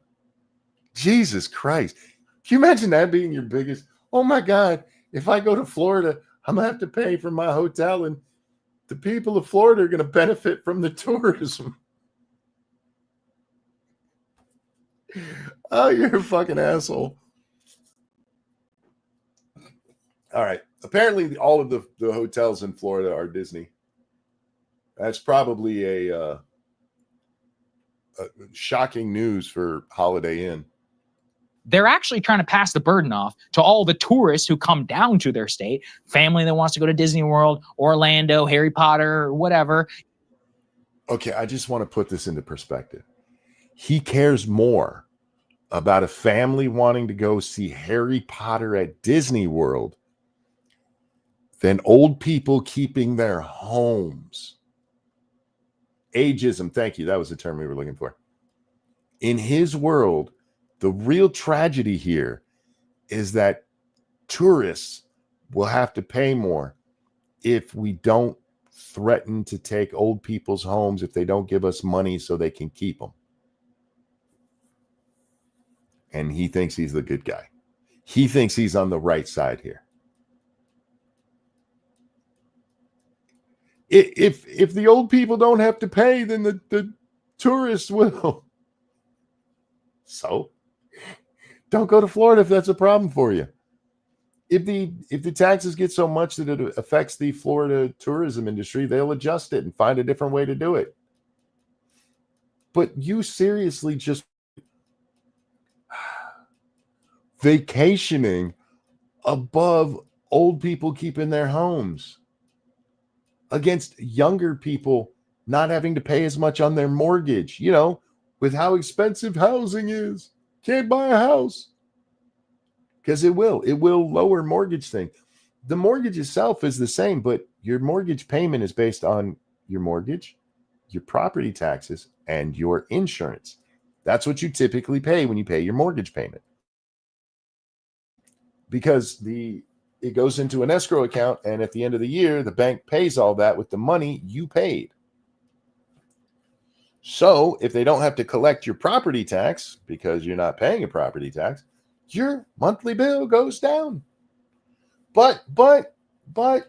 Jesus Christ. Can you imagine that being your biggest? Oh my God, if I go to Florida, I'm going to have to pay for my hotel, and the people of Florida are going to benefit from the tourism. Oh, you're a fucking asshole. All right. Apparently, all of the hotels in Florida are Disney. That's probably a shocking news for Holiday Inn. They're actually trying to pass the burden off to all the tourists who come down to their state, family that wants to go to Disney World, Orlando, Harry Potter, or whatever. Okay, I just want to put this into perspective. He cares more about a family wanting to go see Harry Potter at Disney World than old people keeping their homes. Ageism, thank you. That was the term we were looking for. In his world, the real tragedy here is that tourists will have to pay more if we don't threaten to take old people's homes, if they don't give us money so they can keep them. And he thinks he's the good guy. He thinks he's on the right side here. If the old people don't have to pay, then the tourists will. So don't go to Florida if that's a problem for you. If the taxes get so much that it affects the Florida tourism industry, they'll adjust it and find a different way to do it. But you seriously just vacationing above old people keeping their homes against younger people not having to pay as much on their mortgage, you know, with how expensive housing is. Can't buy a house. Because it will lower mortgage thing. The mortgage itself is the same, but your mortgage payment is based on your mortgage, your property taxes, and your insurance. That's what you typically pay when you pay your mortgage payment. Because it goes into an escrow account, and at the end of the year, the bank pays all that with the money you paid. So if they don't have to collect your property tax because you're not paying a property tax, your monthly bill goes down. But the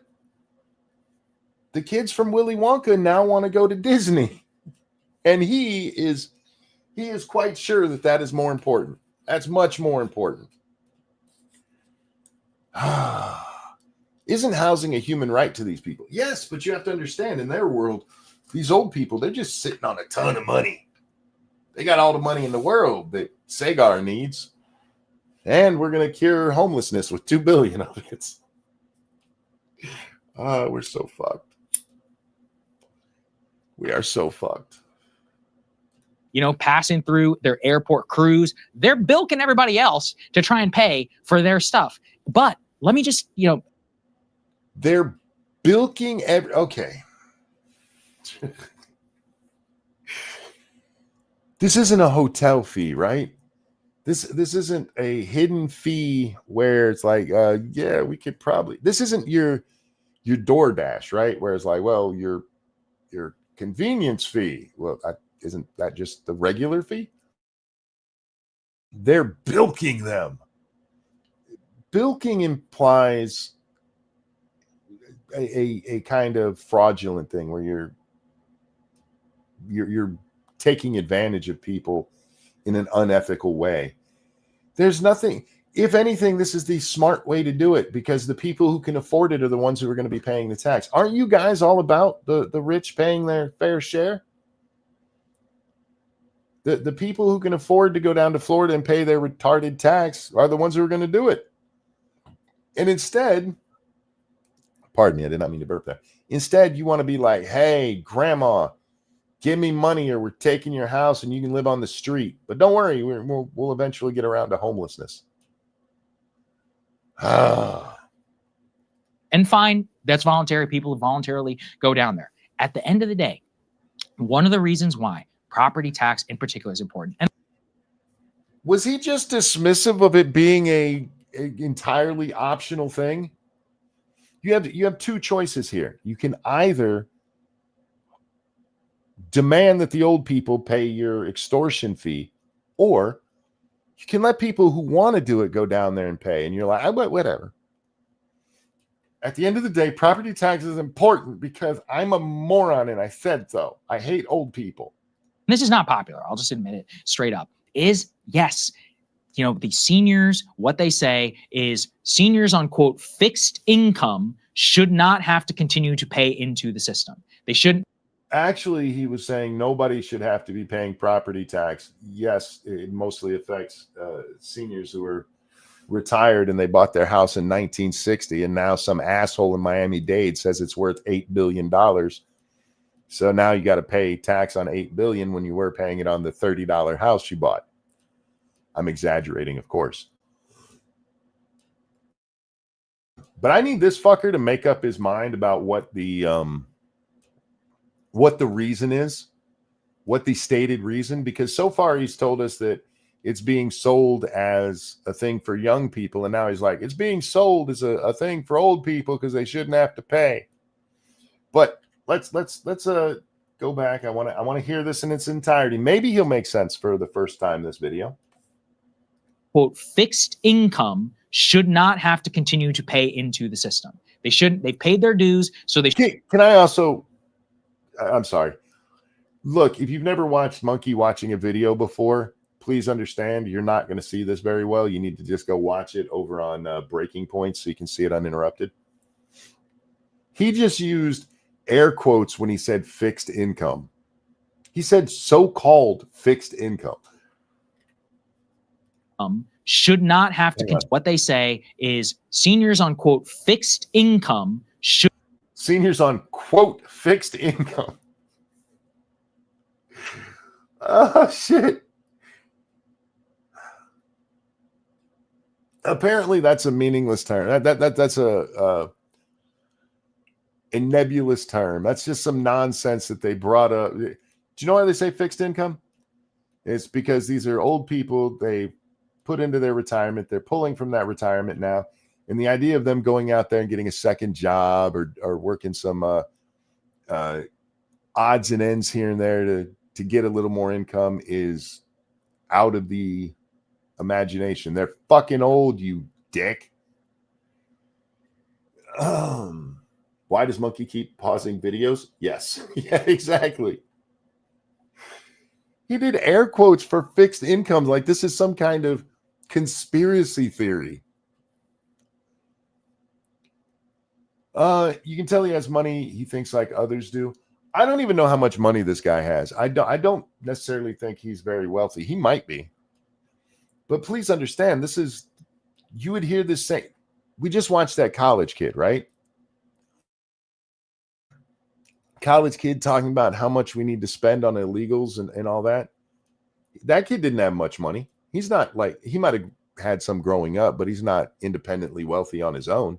kids from Willy Wonka now want to go to Disney. And he is quite sure that is more important. That's much more important. Isn't housing a human right to these people? Yes, but you have to understand, in their world, these old people, they're just sitting on a ton of money. They got all the money in the world that Sagar needs. And we're going to cure homelessness with $2 billion of it. We're so fucked. We are so fucked. You know, passing through their airport crews, they're bilking everybody else to try and pay for their stuff. But let me just, they're bilking okay. This isn't a hotel fee, right? This isn't a hidden fee where it's like, yeah, we could probably. This isn't your DoorDash, right? Where it's like, well, your convenience fee. Well, isn't that just the regular fee? They're bilking them. Bilking implies a kind of fraudulent thing where you're taking advantage of people in an unethical way. There's nothing, if anything, this is the smart way to do it, because the people who can afford it are the ones who are going to be paying the tax. Aren't you guys all about the rich paying their fair share? The people who can afford to go down to Florida and pay their retarded tax are the ones who are going to do it. And instead, pardon me, I did not mean to burp there. Instead, you want to be like, hey, grandma, give me money or we're taking your house and you can live on the street. But don't worry, we'll eventually get around to homelessness. And fine, that's voluntary. People voluntarily go down there. At the end of the day, one of the reasons why property tax in particular is important. And was he just dismissive of it being a entirely optional thing? You have two choices here. You can either demand that the old people pay your extortion fee, or you can let people who want to do it go down there and pay. And you're like, whatever. At the end of the day, property tax is important because I'm a moron and I said so. I hate old people. This is not popular. I'll just admit it straight up. Yes, the seniors, what they say is seniors on, quote, fixed income should not have to continue to pay into the system. They shouldn't. Actually, he was saying nobody should have to be paying property tax. Yes, it mostly affects seniors who are retired and they bought their house in 1960, and now some asshole in Miami-Dade says it's worth $8 billion. So now you got to pay tax on $8 billion when you were paying it on the $30 house you bought. I'm exaggerating, of course. But I need this fucker to make up his mind about what the reason is, what the stated reason, because so far he's told us that it's being sold as a thing for young people, and now he's like, it's being sold as a thing for old people because they shouldn't have to pay. But let's go back. I want to hear this in its entirety. Maybe he'll make sense for the first time this video. Quote, fixed income should not have to continue to pay into the system. They've paid their dues, so they should. Can I also, I'm sorry. Look, if you've never watched Monkey watching a video before, please understand you're not going to see this very well. You need to just go watch it over on Breaking Point so you can see it uninterrupted. He just used air quotes when he said fixed income. He said so-called fixed income. Should not have to. What they say is seniors on quote fixed income should. Seniors on quote fixed income. Oh shit. Apparently that's a meaningless term. That's a nebulous term. That's just some nonsense that they brought up. Do you know why they say fixed income? It's because these are old people they put into their retirement. They're pulling from that retirement now. And the idea of them going out there and getting a second job or working some odds and ends here and there to get a little more income is out of the imagination. They're fucking old, you dick. Why does Monkey keep pausing videos? Yes. Yeah, exactly. He did air quotes for fixed incomes like this is some kind of conspiracy theory. You can tell he has money. He thinks like others do. I don't even know how much money this guy has. I don't necessarily think he's very wealthy. He might be. But please understand, this is, you would hear this say, we just watched that college kid, right? College kid talking about how much we need to spend on illegals and all that. That kid didn't have much money. He's not like, he might have had some growing up, but he's not independently wealthy on his own.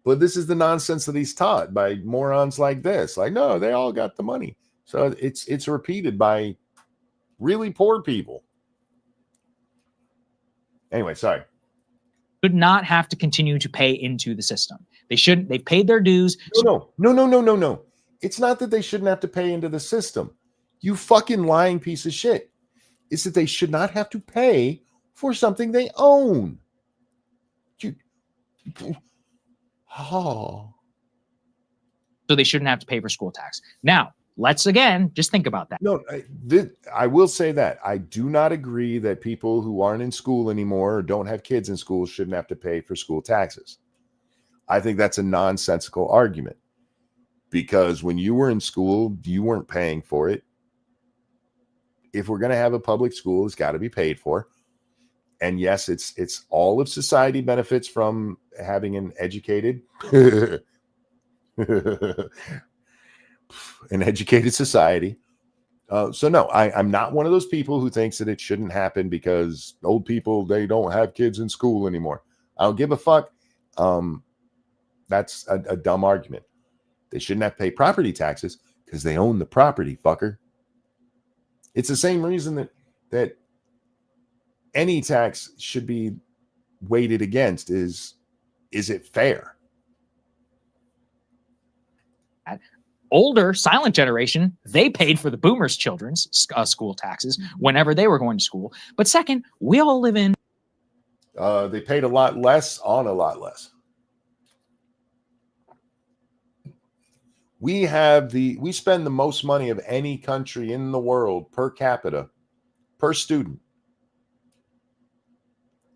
But this is the nonsense that he's taught by morons like this. Like, no, they all got the money. So it's repeated by really poor people. Anyway, sorry. Should not have to continue to pay into the system. They've paid their dues. No. It's not that they shouldn't have to pay into the system. You fucking lying piece of shit. It's that they should not have to pay for something they own. So they shouldn't have to pay for school tax. Now, let's again just think about that. No, I will say that I do not agree that people who aren't in school anymore or don't have kids in school shouldn't have to pay for school taxes. I think that's a nonsensical argument because when you were in school, you weren't paying for it. If we're going to have a public school, it's got to be paid for. And yes, it's all of society benefits from having an educated society. So no, I'm not one of those people who thinks that it shouldn't happen because old people, they don't have kids in school anymore. I don't give a fuck. That's a dumb argument. They shouldn't have to pay property taxes because they own the property, fucker. It's the same reason that any tax should be weighted against is it fair? Older silent generation, they paid for the boomers' children's school taxes whenever they were going to school. But second, we all live in. They paid a lot less on a lot less. We spend the most money of any country in the world per capita, per student.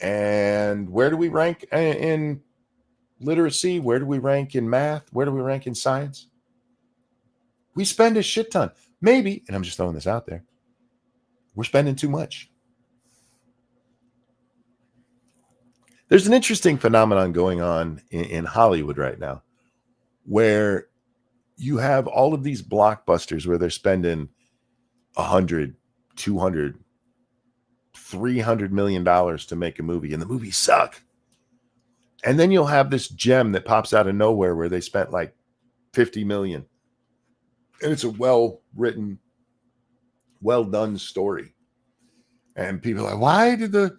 And where do we rank in literacy? Where do we rank in math? Where do we rank in science? We spend a shit ton. Maybe, and I'm just throwing this out there, we're spending too much. There's an interesting phenomenon going on in Hollywood right now where you have all of these blockbusters where they're spending 100, 200, $300 million to make a movie, and the movies suck. And then you'll have this gem that pops out of nowhere where they spent like 50 million. And it's a well-written, well-done story. And people are like,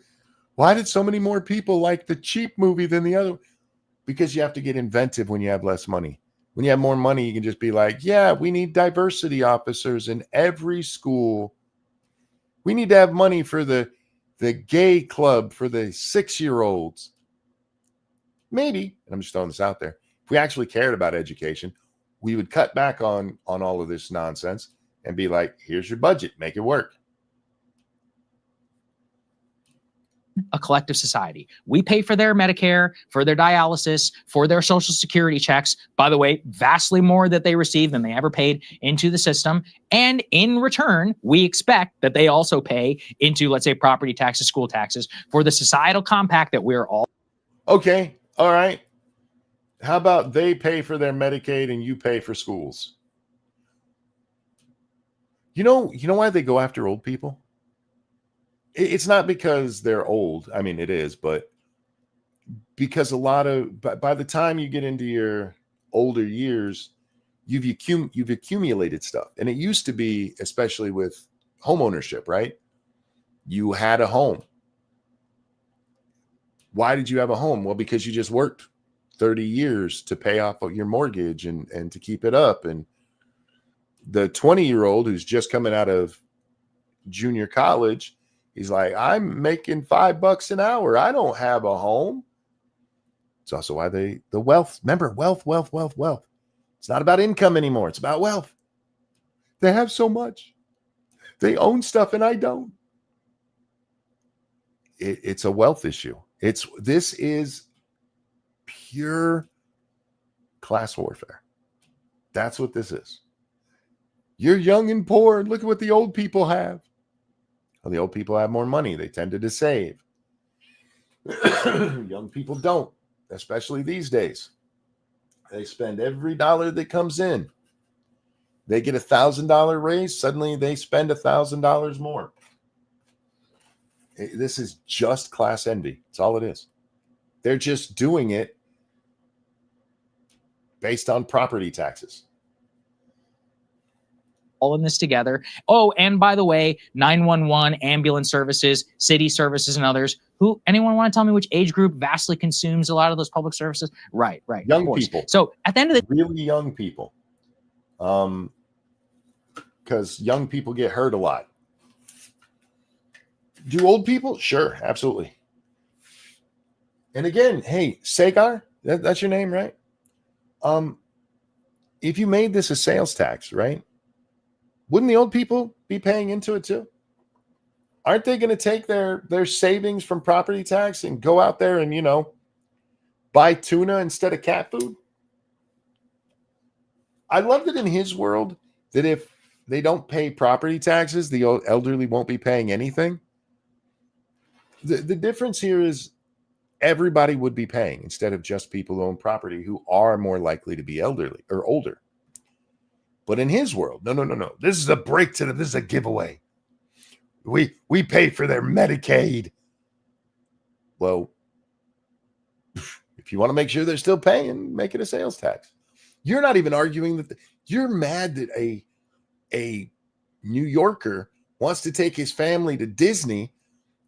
why did so many more people like the cheap movie than the other? Because you have to get inventive when you have less money. When you have more money, you can just be like, yeah, we need diversity officers in every school. We need to have money for the gay club for the 6-year-olds. Maybe, and I'm just throwing this out there, if we actually cared about education, we would cut back on all of this nonsense and be like, here's your budget, make it work. A collective society. We pay for their Medicare, for their dialysis, for their social security checks. By the way, vastly more that they receive than they ever paid into the system. And in return, we expect that they also pay into, let's say, property taxes, school taxes for the societal compact that we're all. Okay. All right. How about they pay for their Medicaid and you pay for schools? You know why they go after old people? It's not because they're old. I mean, it is, but because by the time you get into your older years, you've accumulated stuff. And it used to be, especially with home ownership, right? You had a home. Why did you have a home? Well, because you just worked 30 years to pay off your mortgage and to keep it up. And the 20-year-old who's just coming out of junior college, he's like, I'm making $5 an hour. I don't have a home. It's also why the wealth, remember, wealth. It's not about income anymore. It's about wealth. They have so much. They own stuff and I don't. It's a wealth issue. This is pure class warfare. That's what this is. You're young and poor. Look at what the old people have. Well, the old people have more money. They tended to save. Young people don't, especially these days. They spend every dollar that comes in. They get $1,000 raise. Suddenly they spend $1,000 more. This is just class envy. That's all it is. They're just doing it based on property taxes. All in this together. Oh, and by the way, 911, ambulance services, city services, and others. Anyone want to tell me which age group vastly consumes a lot of those public services? Right. Young people. So at the end of the really young people. Because young people get hurt a lot. Do old people? Sure, absolutely. And again, hey, Sagar, that's your name, right? If you made this a sales tax, right? Wouldn't the old people be paying into it too? Aren't they going to take their savings from property tax and go out there and, buy tuna instead of cat food? I love that in his world that if they don't pay property taxes, the elderly won't be paying anything. The difference here is everybody would be paying instead of just people who own property who are more likely to be elderly or older. But in his world, no. This is a break to this is a giveaway. We pay for their Medicaid. Well, if you want to make sure they're still paying, make it a sales tax. You're not even arguing that you're mad that a New Yorker wants to take his family to Disney,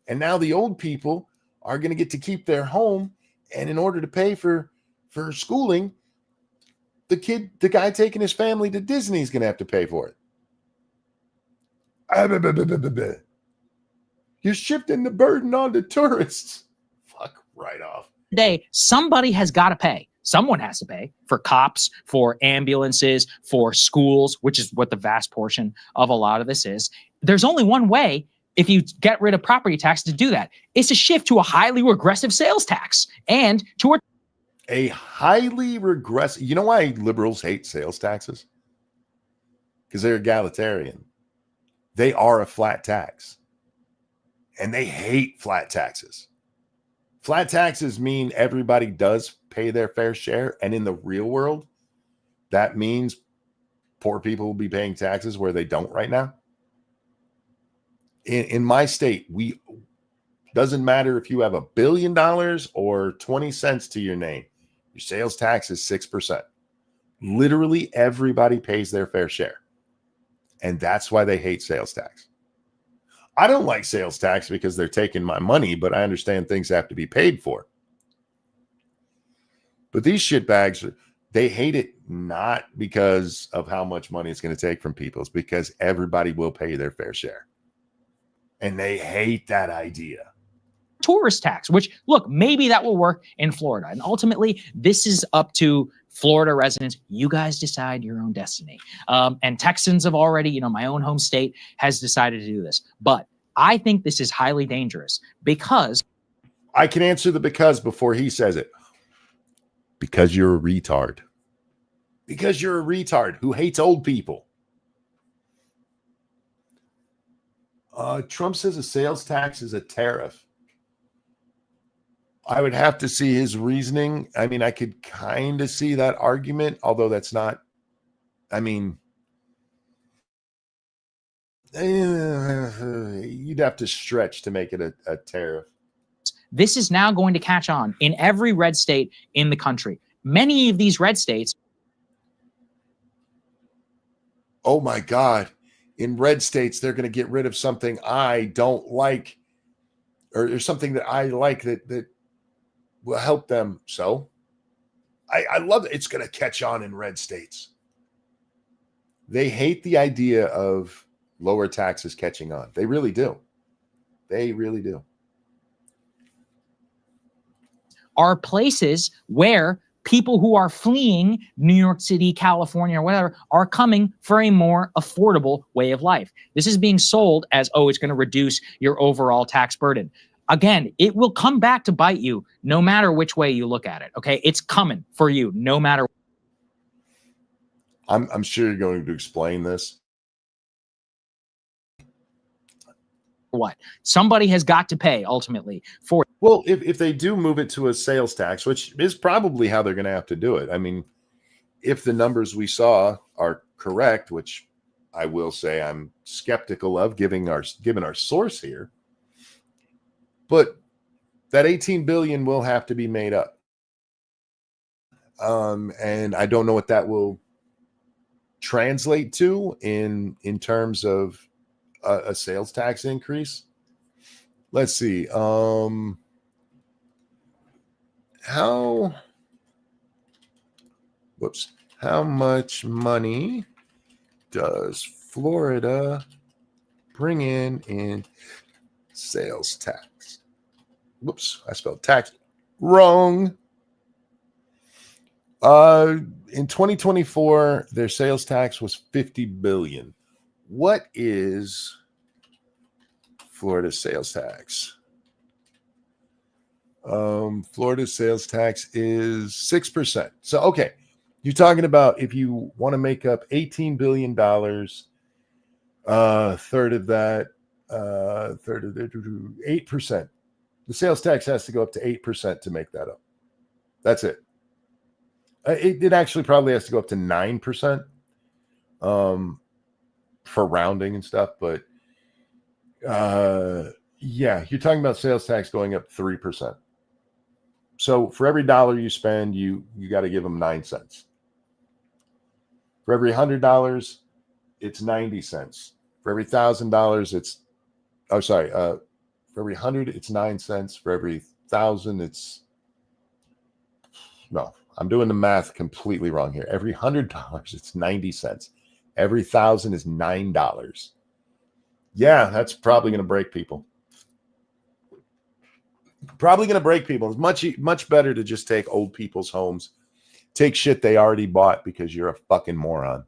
and now the old people are going to get to keep their home, and in order to pay for schooling, the guy taking his family to Disney is going to have to pay for it. You're shifting the burden onto tourists. Fuck right off. day, somebody has got to pay. Someone has to pay for cops, for ambulances, for schools, which is what the vast portion of a lot of this is. There's only one way, if you get rid of property tax, to do that. It's to shift to a highly regressive sales tax and to a highly regressive. You know why liberals hate sales taxes? because they're egalitarian. They are a flat tax. And they hate flat taxes. Flat taxes mean everybody does pay their fair share. And in the real world, that means poor people will be paying taxes where they don't right now. In my state, doesn't matter if you have $1 billion or 20 cents to your name, your sales tax is 6%. Literally everybody pays their fair share. And that's why they hate sales tax. I don't like sales tax because they're taking my money, but I understand things have to be paid for. But these shitbags, they hate it not because of how much money it's going to take from people. It's because everybody will pay their fair share. And they hate that idea. Tourist tax, which, look, maybe that will work in Florida. And ultimately, this is up to Florida residents. You guys decide your own destiny. And Texans have already, my own home state has decided to do this. But I think this is highly dangerous because I can answer the because before he says it. Because you're a retard. Because you're a retard who hates old people. Trump says a sales tax is a tariff. I would have to see his reasoning. I mean, I could kind of see that argument, although that's not, you'd have to stretch to make it a tariff. this is now going to catch on in every red state in the country. Many of these red states. Oh my God. In red states, they're going to get rid of something I don't like, or something that I like that will help them. So I love it. It's going to catch on in red states. They hate the idea of lower taxes catching on. They really do. They really do. Are places where people who are fleeing New York City, California, or whatever, are coming for a more affordable way of life. This is being sold as, oh, it's going to reduce your overall tax burden. Again, it will come back to bite you no matter which way you look at it. Okay, it's coming for you no matter. I'm sure you're going to explain this. What? Somebody has got to pay ultimately for. Well, if they do move it to a sales tax, which is probably how they're going to have to do it. I mean, if the numbers we saw are correct, which I will say I'm skeptical of, given our source here, but that 18 billion will have to be made up. And I don't know what that will translate to in terms of a sales tax increase. Let's see. How much money does Florida bring in sales tax? Whoops, I spelled tax wrong. In 2024, their sales tax was 50 billion. What is Florida's sales tax? Florida's sales tax is 6%. So, okay, you're talking about if you want to make up $18 billion, third of that, 8%. The sales tax has to go up to 8% to make that up. That's it. It actually probably has to go up to 9%. For rounding and stuff, but yeah, you're talking about sales tax going up 3%. So for every dollar you spend, you got to give them 9 cents. For every $100, it's 90 cents. For every $1,000, for every 100, it's 9 cents. For every 1,000, no, I'm doing the math completely wrong here. Every $100, it's 90 cents. Every 1,000 is $9. Yeah, that's probably going to break people. Probably going to break people. It's much better to just take old people's homes, take shit they already bought because you're a fucking moron.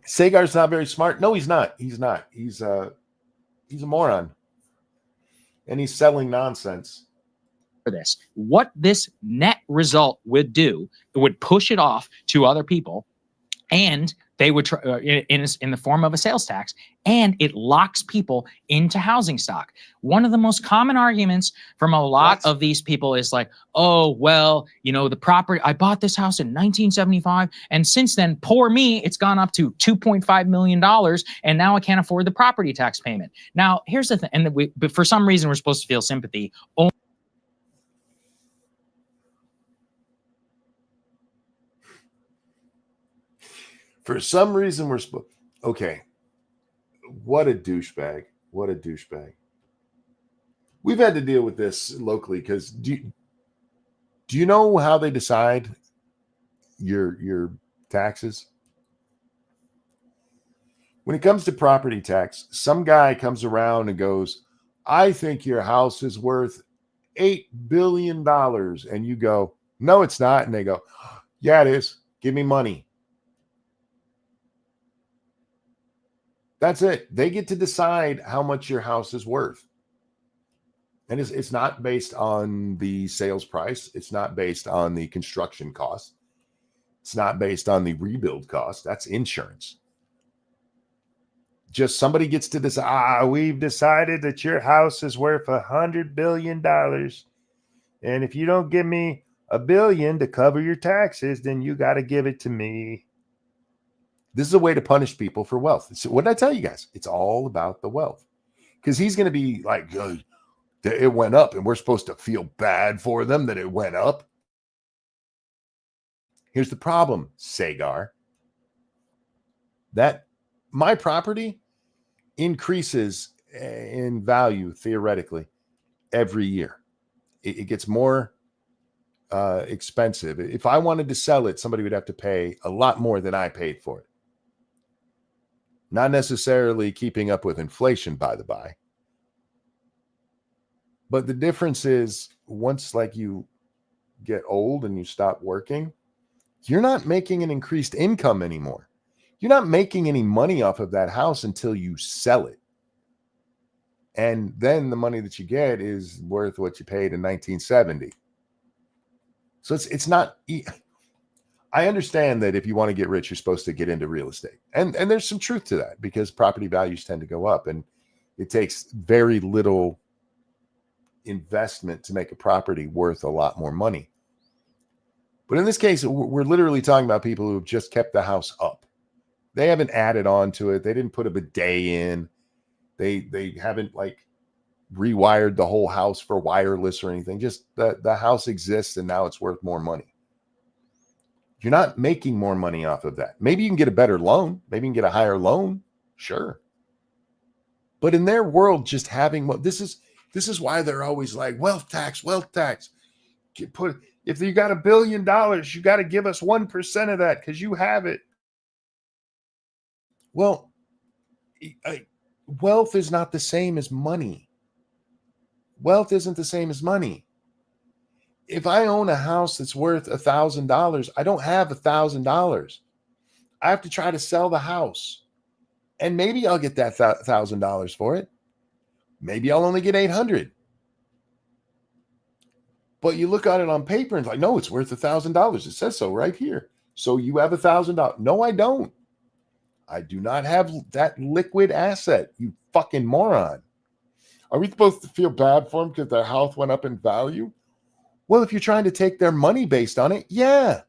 Sagar's not very smart. No, he's not. He's not. He's a moron, and he's selling nonsense. For this, what this net result would do, it would push it off to other people, and they would in the form of a sales tax, and it locks people into housing stock. One of the most common arguments from a lot of these people is like, oh, well, you know, the property, I bought this house in 1975, and since then, poor me, it's gone up to $2.5 million, and now I can't afford the property tax payment. Now, here's the thing, and but for some reason, we're supposed to feel sympathy. For some reason, we're supposed. Okay, what a douchebag! What a douchebag! We've had to deal with this locally because do you know how they decide your taxes? When it comes to property tax, some guy comes around and goes, "I think your house is worth $8 billion," and you go, "No, it's not," and they go, "Yeah, it is. Give me money." That's it. They get to decide how much your house is worth. And it's not based on the sales price. It's not based on the construction cost. It's not based on the rebuild cost. That's insurance. Just somebody gets to decide, we've decided that your house is worth $100 billion. And if you don't give me $1 billion to cover your taxes, then you got to give it to me. This is a way to punish people for wealth. So what did I tell you guys? It's all about the wealth. Because he's going to be like, it went up, and we're supposed to feel bad for them that it went up. Here's the problem, Sagar. That my property increases in value, theoretically, every year. It gets more expensive. If I wanted to sell it, somebody would have to pay a lot more than I paid for it. Not necessarily keeping up with inflation, by the by. But the difference is once like you get old and you stop working, you're not making an increased income anymore. You're not making any money off of that house until you sell it. And then the money that you get is worth what you paid in 1970. So it's not... I understand that if you want to get rich, you're supposed to get into real estate. And there's some truth to that because property values tend to go up and it takes very little investment to make a property worth a lot more money. But in this case, we're literally talking about people who have just kept the house up. They haven't added on to it. They didn't put a bidet in. They haven't like rewired the whole house for wireless or anything. Just the house exists and now it's worth more money. You're not making more money off of that. Maybe you can get a better loan. Maybe you can get a higher loan. Sure. But in their world, just having this is why they're always like wealth tax. If you got $1 billion, you got to give us 1% of that because you have it. Well, wealth is not the same as money. Wealth isn't the same as money. If I own a house that's worth $1,000, I don't have $1,000. I have to try to sell the house. And maybe I'll get that $1,000 for it. Maybe I'll only get $800. But you look at it on paper and it's like, no, it's worth $1,000. It says so right here. So you have $1,000. No, I don't. I do not have that liquid asset, you fucking moron. Are we supposed to feel bad for them because their house went up in value? Well, if you're trying to take their money based on it, yeah.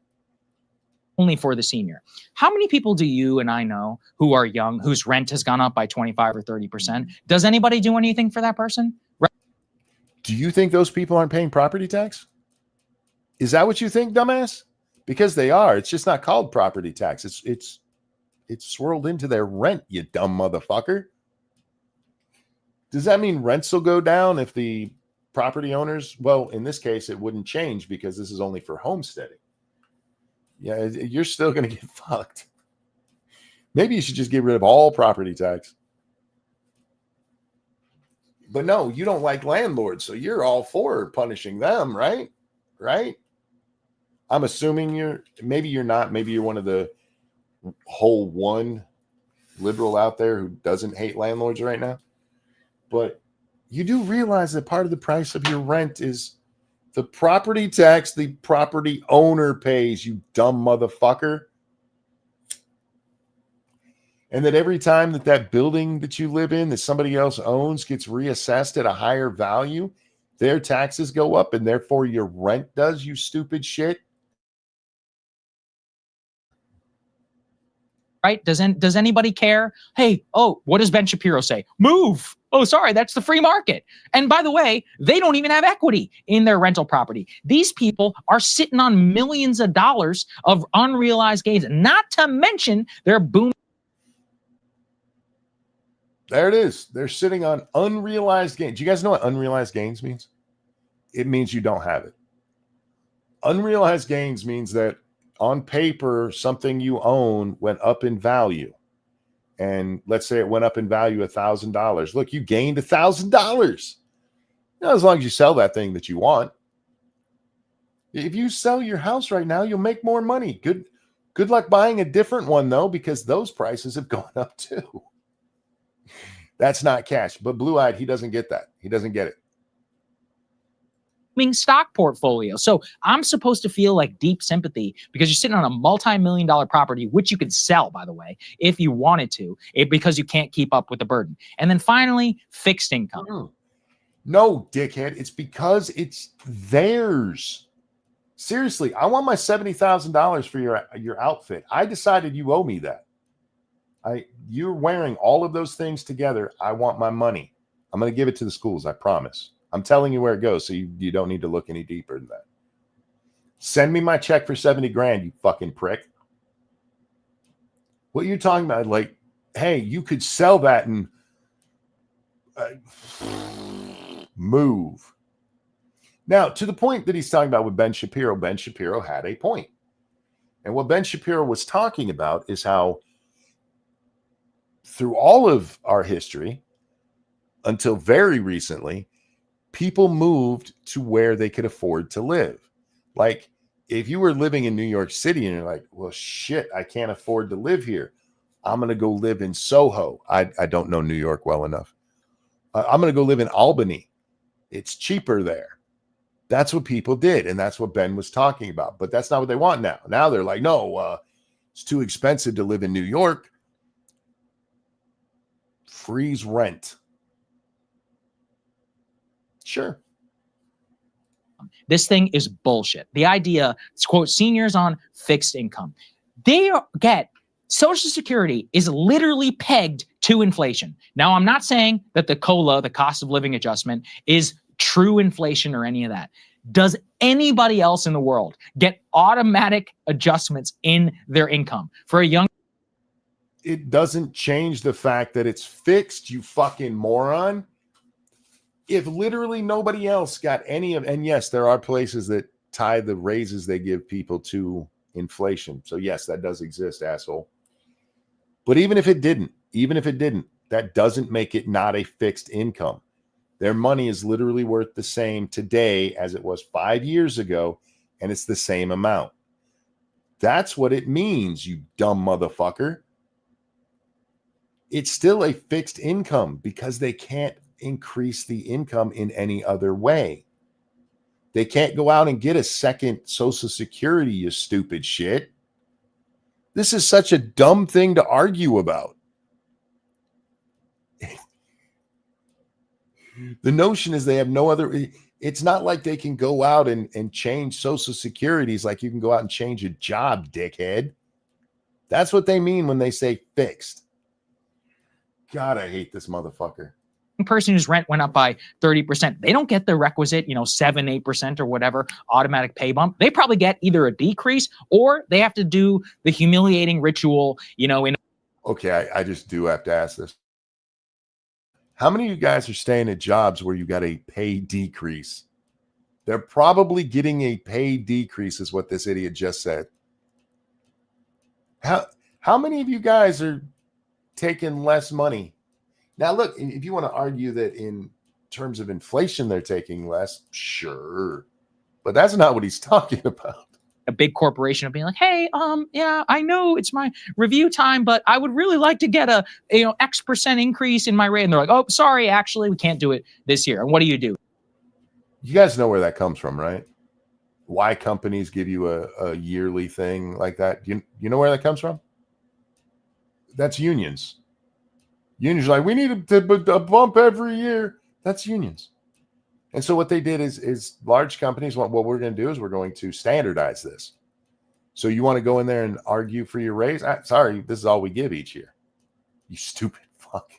Only for the senior. How many people do you and I know who are young, whose rent has gone up by 25 or 30%? Does anybody do anything for that person? Do you think those people aren't paying property tax? Is that what you think, dumbass? Because they are. It's just not called property tax. It's swirled into their rent, you dumb motherfucker. Does that mean rents will go down if the property owners, well, in this case, it wouldn't change because this is only for homesteading. Yeah, you're still going to get fucked. Maybe you should just get rid of all property tax. But no, you don't like landlords, so you're all for punishing them, right? Right? I'm assuming maybe you're not. Maybe you're one of the whole one liberal out there who doesn't hate landlords right now. But you do realize that part of the price of your rent is the property tax the property owner pays, you dumb motherfucker. And that every time that that building that you live in that somebody else owns gets reassessed at a higher value, their taxes go up and therefore your rent does, you stupid shit. Right? Does anybody care? Hey, oh, what does Ben Shapiro say? Move. Oh, sorry, that's the free market. And by the way, they don't even have equity in their rental property. These people are sitting on millions of dollars of unrealized gains, not to mention their boom. There it is. They're sitting on unrealized gains. Do you guys know what unrealized gains means? It means you don't have it. Unrealized gains means that on paper, something you own went up in value. And let's say it went up in value $1,000. Look, you gained $1,000. As long as you sell that thing that you want. If you sell your house right now, you'll make more money. Good luck buying a different one, though, because those prices have gone up too. That's not cash. But Blue-Eyed, he doesn't get that. He doesn't get it. Stock portfolio. So I'm supposed to feel like deep sympathy because you're sitting on a multi-million-dollar property, which you could sell, by the way, if you wanted to, because you can't keep up with the burden. And then finally, fixed income. No, dickhead. It's because it's theirs. Seriously, I want my $70,000 for your outfit. I decided you owe me that. You're wearing all of those things together. I want my money. I'm going to give it to the schools. I promise. I'm telling you where it goes, so you don't need to look any deeper than that. Send me my check for 70 grand, you fucking prick. What you're talking about, like, hey, you could sell that and move. Now, to the point that he's talking about with Ben Shapiro had a point. And what Ben Shapiro was talking about is how through all of our history, until very recently, people moved to where they could afford to live. Like, if you were living in New York City and you're like, well, shit, I can't afford to live here. I'm going to go live in Soho. I don't know New York well enough. I'm going to go live in Albany. It's cheaper there. That's what people did. And that's what Ben was talking about. But that's not what they want now. Now they're like, no, it's too expensive to live in New York. Freeze rent. Sure. This thing is bullshit. The idea, it's quote, seniors on fixed income. They get Social Security is literally pegged to inflation. Now, I'm not saying that the COLA, the cost of living adjustment, is true inflation or any of that. Does anybody else in the world get automatic adjustments in their income for a young? It doesn't change the fact that it's fixed, you fucking moron. If literally nobody else got any of, and yes, there are places that tie the raises they give people to inflation. So yes, that does exist, asshole. But even if it didn't, that doesn't make it not a fixed income. Their money is literally worth the same today as it was 5 years ago, and it's the same amount. That's what it means, you dumb motherfucker. It's still a fixed income because they can't increase the income in any other way. They can't go out and get a second Social Security, you stupid shit. This is such a dumb thing to argue about. The notion is they have no other, it's not like they can go out and change Social Securities like you can go out and change a job, dickhead. That's what they mean when they say fixed. God, I hate this motherfucker. Person whose rent went up by 30%, they don't get the requisite, 7-8% or whatever automatic pay bump. They probably get either a decrease or they have to do the humiliating ritual, in. Okay, I just do have to ask this. How many of you guys are staying at jobs where you got a pay decrease? They're probably getting a pay decrease is what this idiot just said. How many of you guys are taking less money? Now, look, if you want to argue that in terms of inflation, they're taking less, sure. But that's not what he's talking about. A big corporation of being like, hey, yeah, I know it's my review time, but I would really like to get a X% increase in my rate. And they're like, oh, sorry, actually, we can't do it this year. And what do? You guys know where that comes from, right? Why companies give you a yearly thing like that. You know where that comes from? That's unions. Unions are like, we need a bump every year. That's unions. And so what they did is large companies, what we're going to do is we're going to standardize this. So you want to go in there and argue for your raise? Sorry, this is all we give each year. You stupid fuck.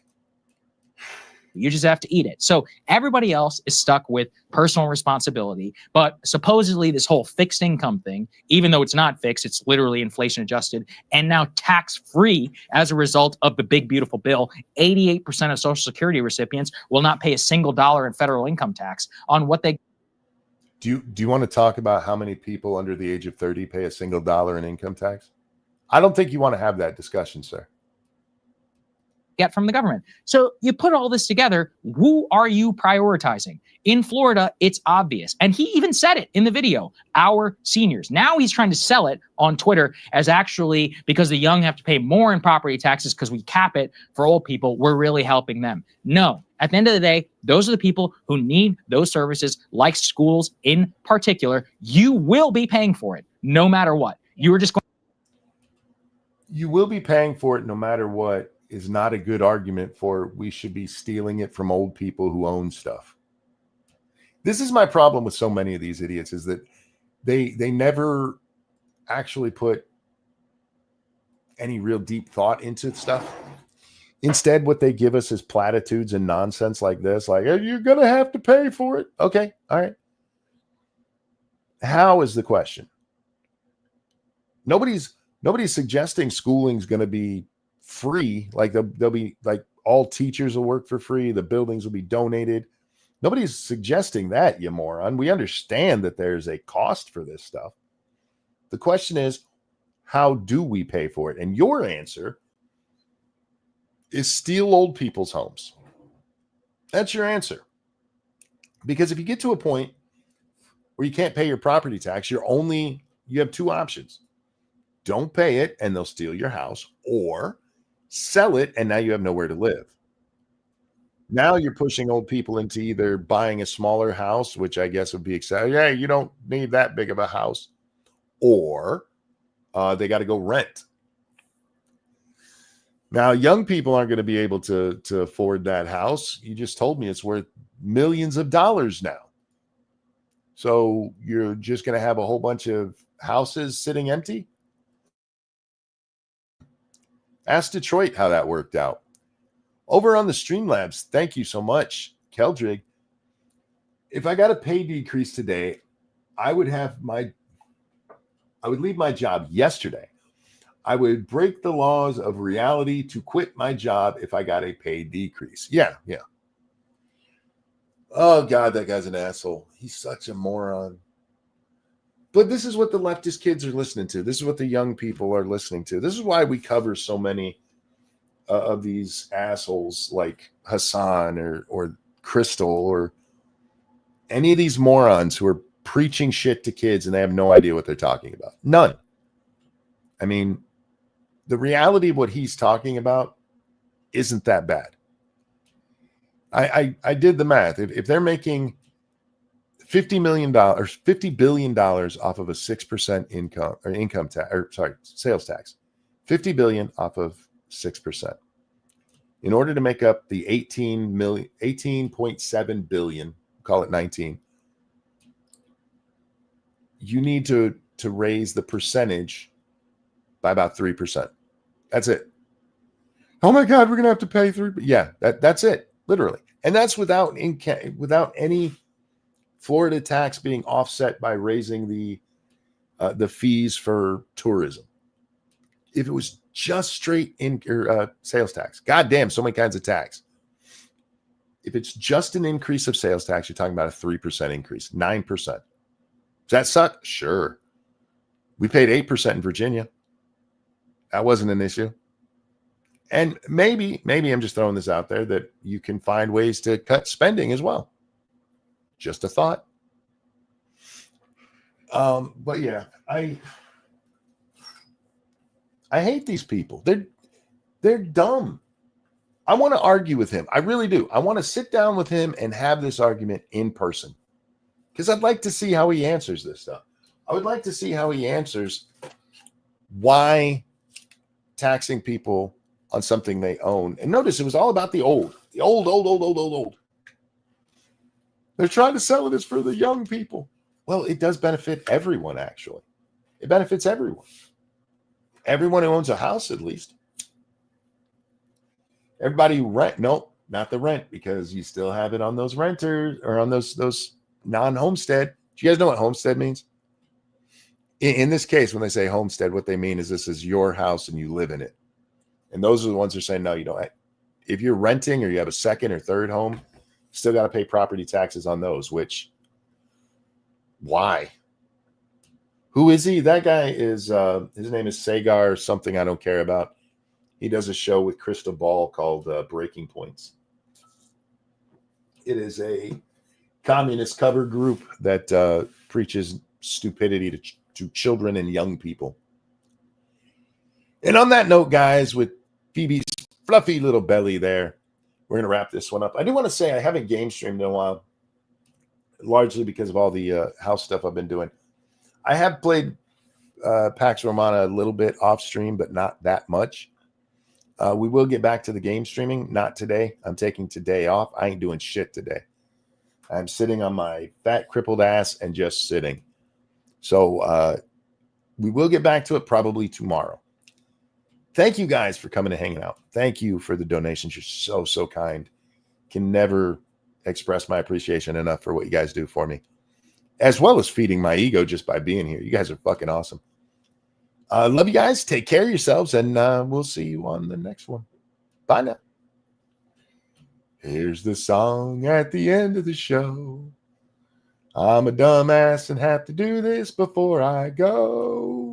You just have to eat it. So everybody else is stuck with personal responsibility. But supposedly this whole fixed income thing, even though it's not fixed, it's literally inflation adjusted and now tax free as a result of the big, beautiful bill. 88% of Social Security recipients will not pay a single dollar in federal income tax on what they Do you want to talk about how many people under the age of 30 pay a single dollar in income tax? I don't think you want to have that discussion, sir. get from the government. So you put all this together, who are you prioritizing? In Florida, it's obvious. And he even said it in the video, our seniors. Now he's trying to sell it on Twitter as actually because the young have to pay more in property taxes because we cap it for old people, we're really helping them. No, at the end of the day, those are the people who need those services, like schools in particular. You will be paying for it no matter what. You are just going. You will be paying for it no matter what is not a good argument for we should be stealing it from old people who own stuff. This is my problem with so many of these idiots is that they never actually put any real deep thought into stuff. Instead, what they give us is platitudes and nonsense like this, like, you're going to have to pay for it. Okay. All right. How is the question? Nobody's suggesting schooling's going to be free. Like they'll be like all teachers will work for free. The buildings will be donated. Nobody's suggesting that, you moron. We understand that there's a cost for this stuff. The question is, how do we pay for it? And your answer is steal old people's homes. That's your answer. Because if you get to a point where you can't pay your property tax, you have two options. Don't pay it and they'll steal your house, or sell it and now you have nowhere to live. Now you're pushing old people into either buying a smaller house, which I guess would be exciting. Yeah, you don't need that big of a house, or they got to go rent. Now, young people aren't going to be able to afford that house. You just told me it's worth millions of dollars now. So you're just going to have a whole bunch of houses sitting empty? Ask Detroit how that worked out. Over on the Streamlabs, thank you so much, Keldrig. If I got a pay decrease today, I would leave my job yesterday. I would break the laws of reality to quit my job if I got a pay decrease. Yeah. Oh, God, that guy's an asshole. He's such a moron. But this is what the leftist kids are listening to. This is what the young people are listening to. This is why we cover so many of these assholes like Hassan or Crystal or any of these morons who are preaching shit to kids and they have no idea what they're talking about. None. I mean, the reality of what he's talking about isn't that bad. I did the math. If they're making $50 billion off of a 6% sales tax, 50 billion off of 6%. In order to make up the 18.7 billion, call it 19, you need to raise the percentage by about 3%. That's it. Oh my God, we're gonna have to pay 3%. Yeah, that's it, literally. And that's without any Florida tax being offset by raising the fees for tourism. If it was just straight sales tax, goddamn, so many kinds of tax. If it's just an increase of sales tax, you're talking about a 3% increase, 9%. Does that suck? Sure. We paid 8% in Virginia. That wasn't an issue. And maybe I'm just throwing this out there that you can find ways to cut spending as well. Just a thought. But yeah, I hate these people. They're dumb. I want to argue with him. I really do. I want to sit down with him and have this argument in person because I'd like to see how he answers this stuff. I would like to see how he answers why taxing people on something they own. And notice it was all about the old. The old. They're trying to sell it as for the young people. Well, it does benefit everyone, actually. It benefits everyone. Everyone who owns a house, at least. Everybody who rent. Nope, not the rent, because you still have it on those renters or on those non-homestead. Do you guys know what homestead means? In this case, when they say homestead, what they mean is this is your house and you live in it. And those are the ones who are saying, no, you don't. If you're renting or you have a second or third home, you still got to pay property taxes on those, which, why? Who is he? That guy is, his name is Sagar, something I don't care about. He does a show with Crystal Ball called Breaking Points. It is a communist cover group that preaches stupidity to children and young people. And on that note, guys, with Phoebe's fluffy little belly there, we're going to wrap this one up. I do want to say I haven't game streamed in a while, largely because of all the house stuff I've been doing. I have played Pax Romana a little bit off stream, but not that much. We will get back to the game streaming. Not today. I'm taking today off. I ain't doing shit today. I'm sitting on my fat, crippled ass and just sitting. So we will get back to it probably tomorrow. Thank you guys for coming and hanging out. Thank you for the donations. You're so kind. Can never express my appreciation enough for what you guys do for me, as well as feeding my ego just by being here. You guys are fucking awesome. Love you guys. Take care of yourselves, and we'll see you on the next one. Bye now. Here's the song at the end of the show. I'm a dumbass and have to do this before I go.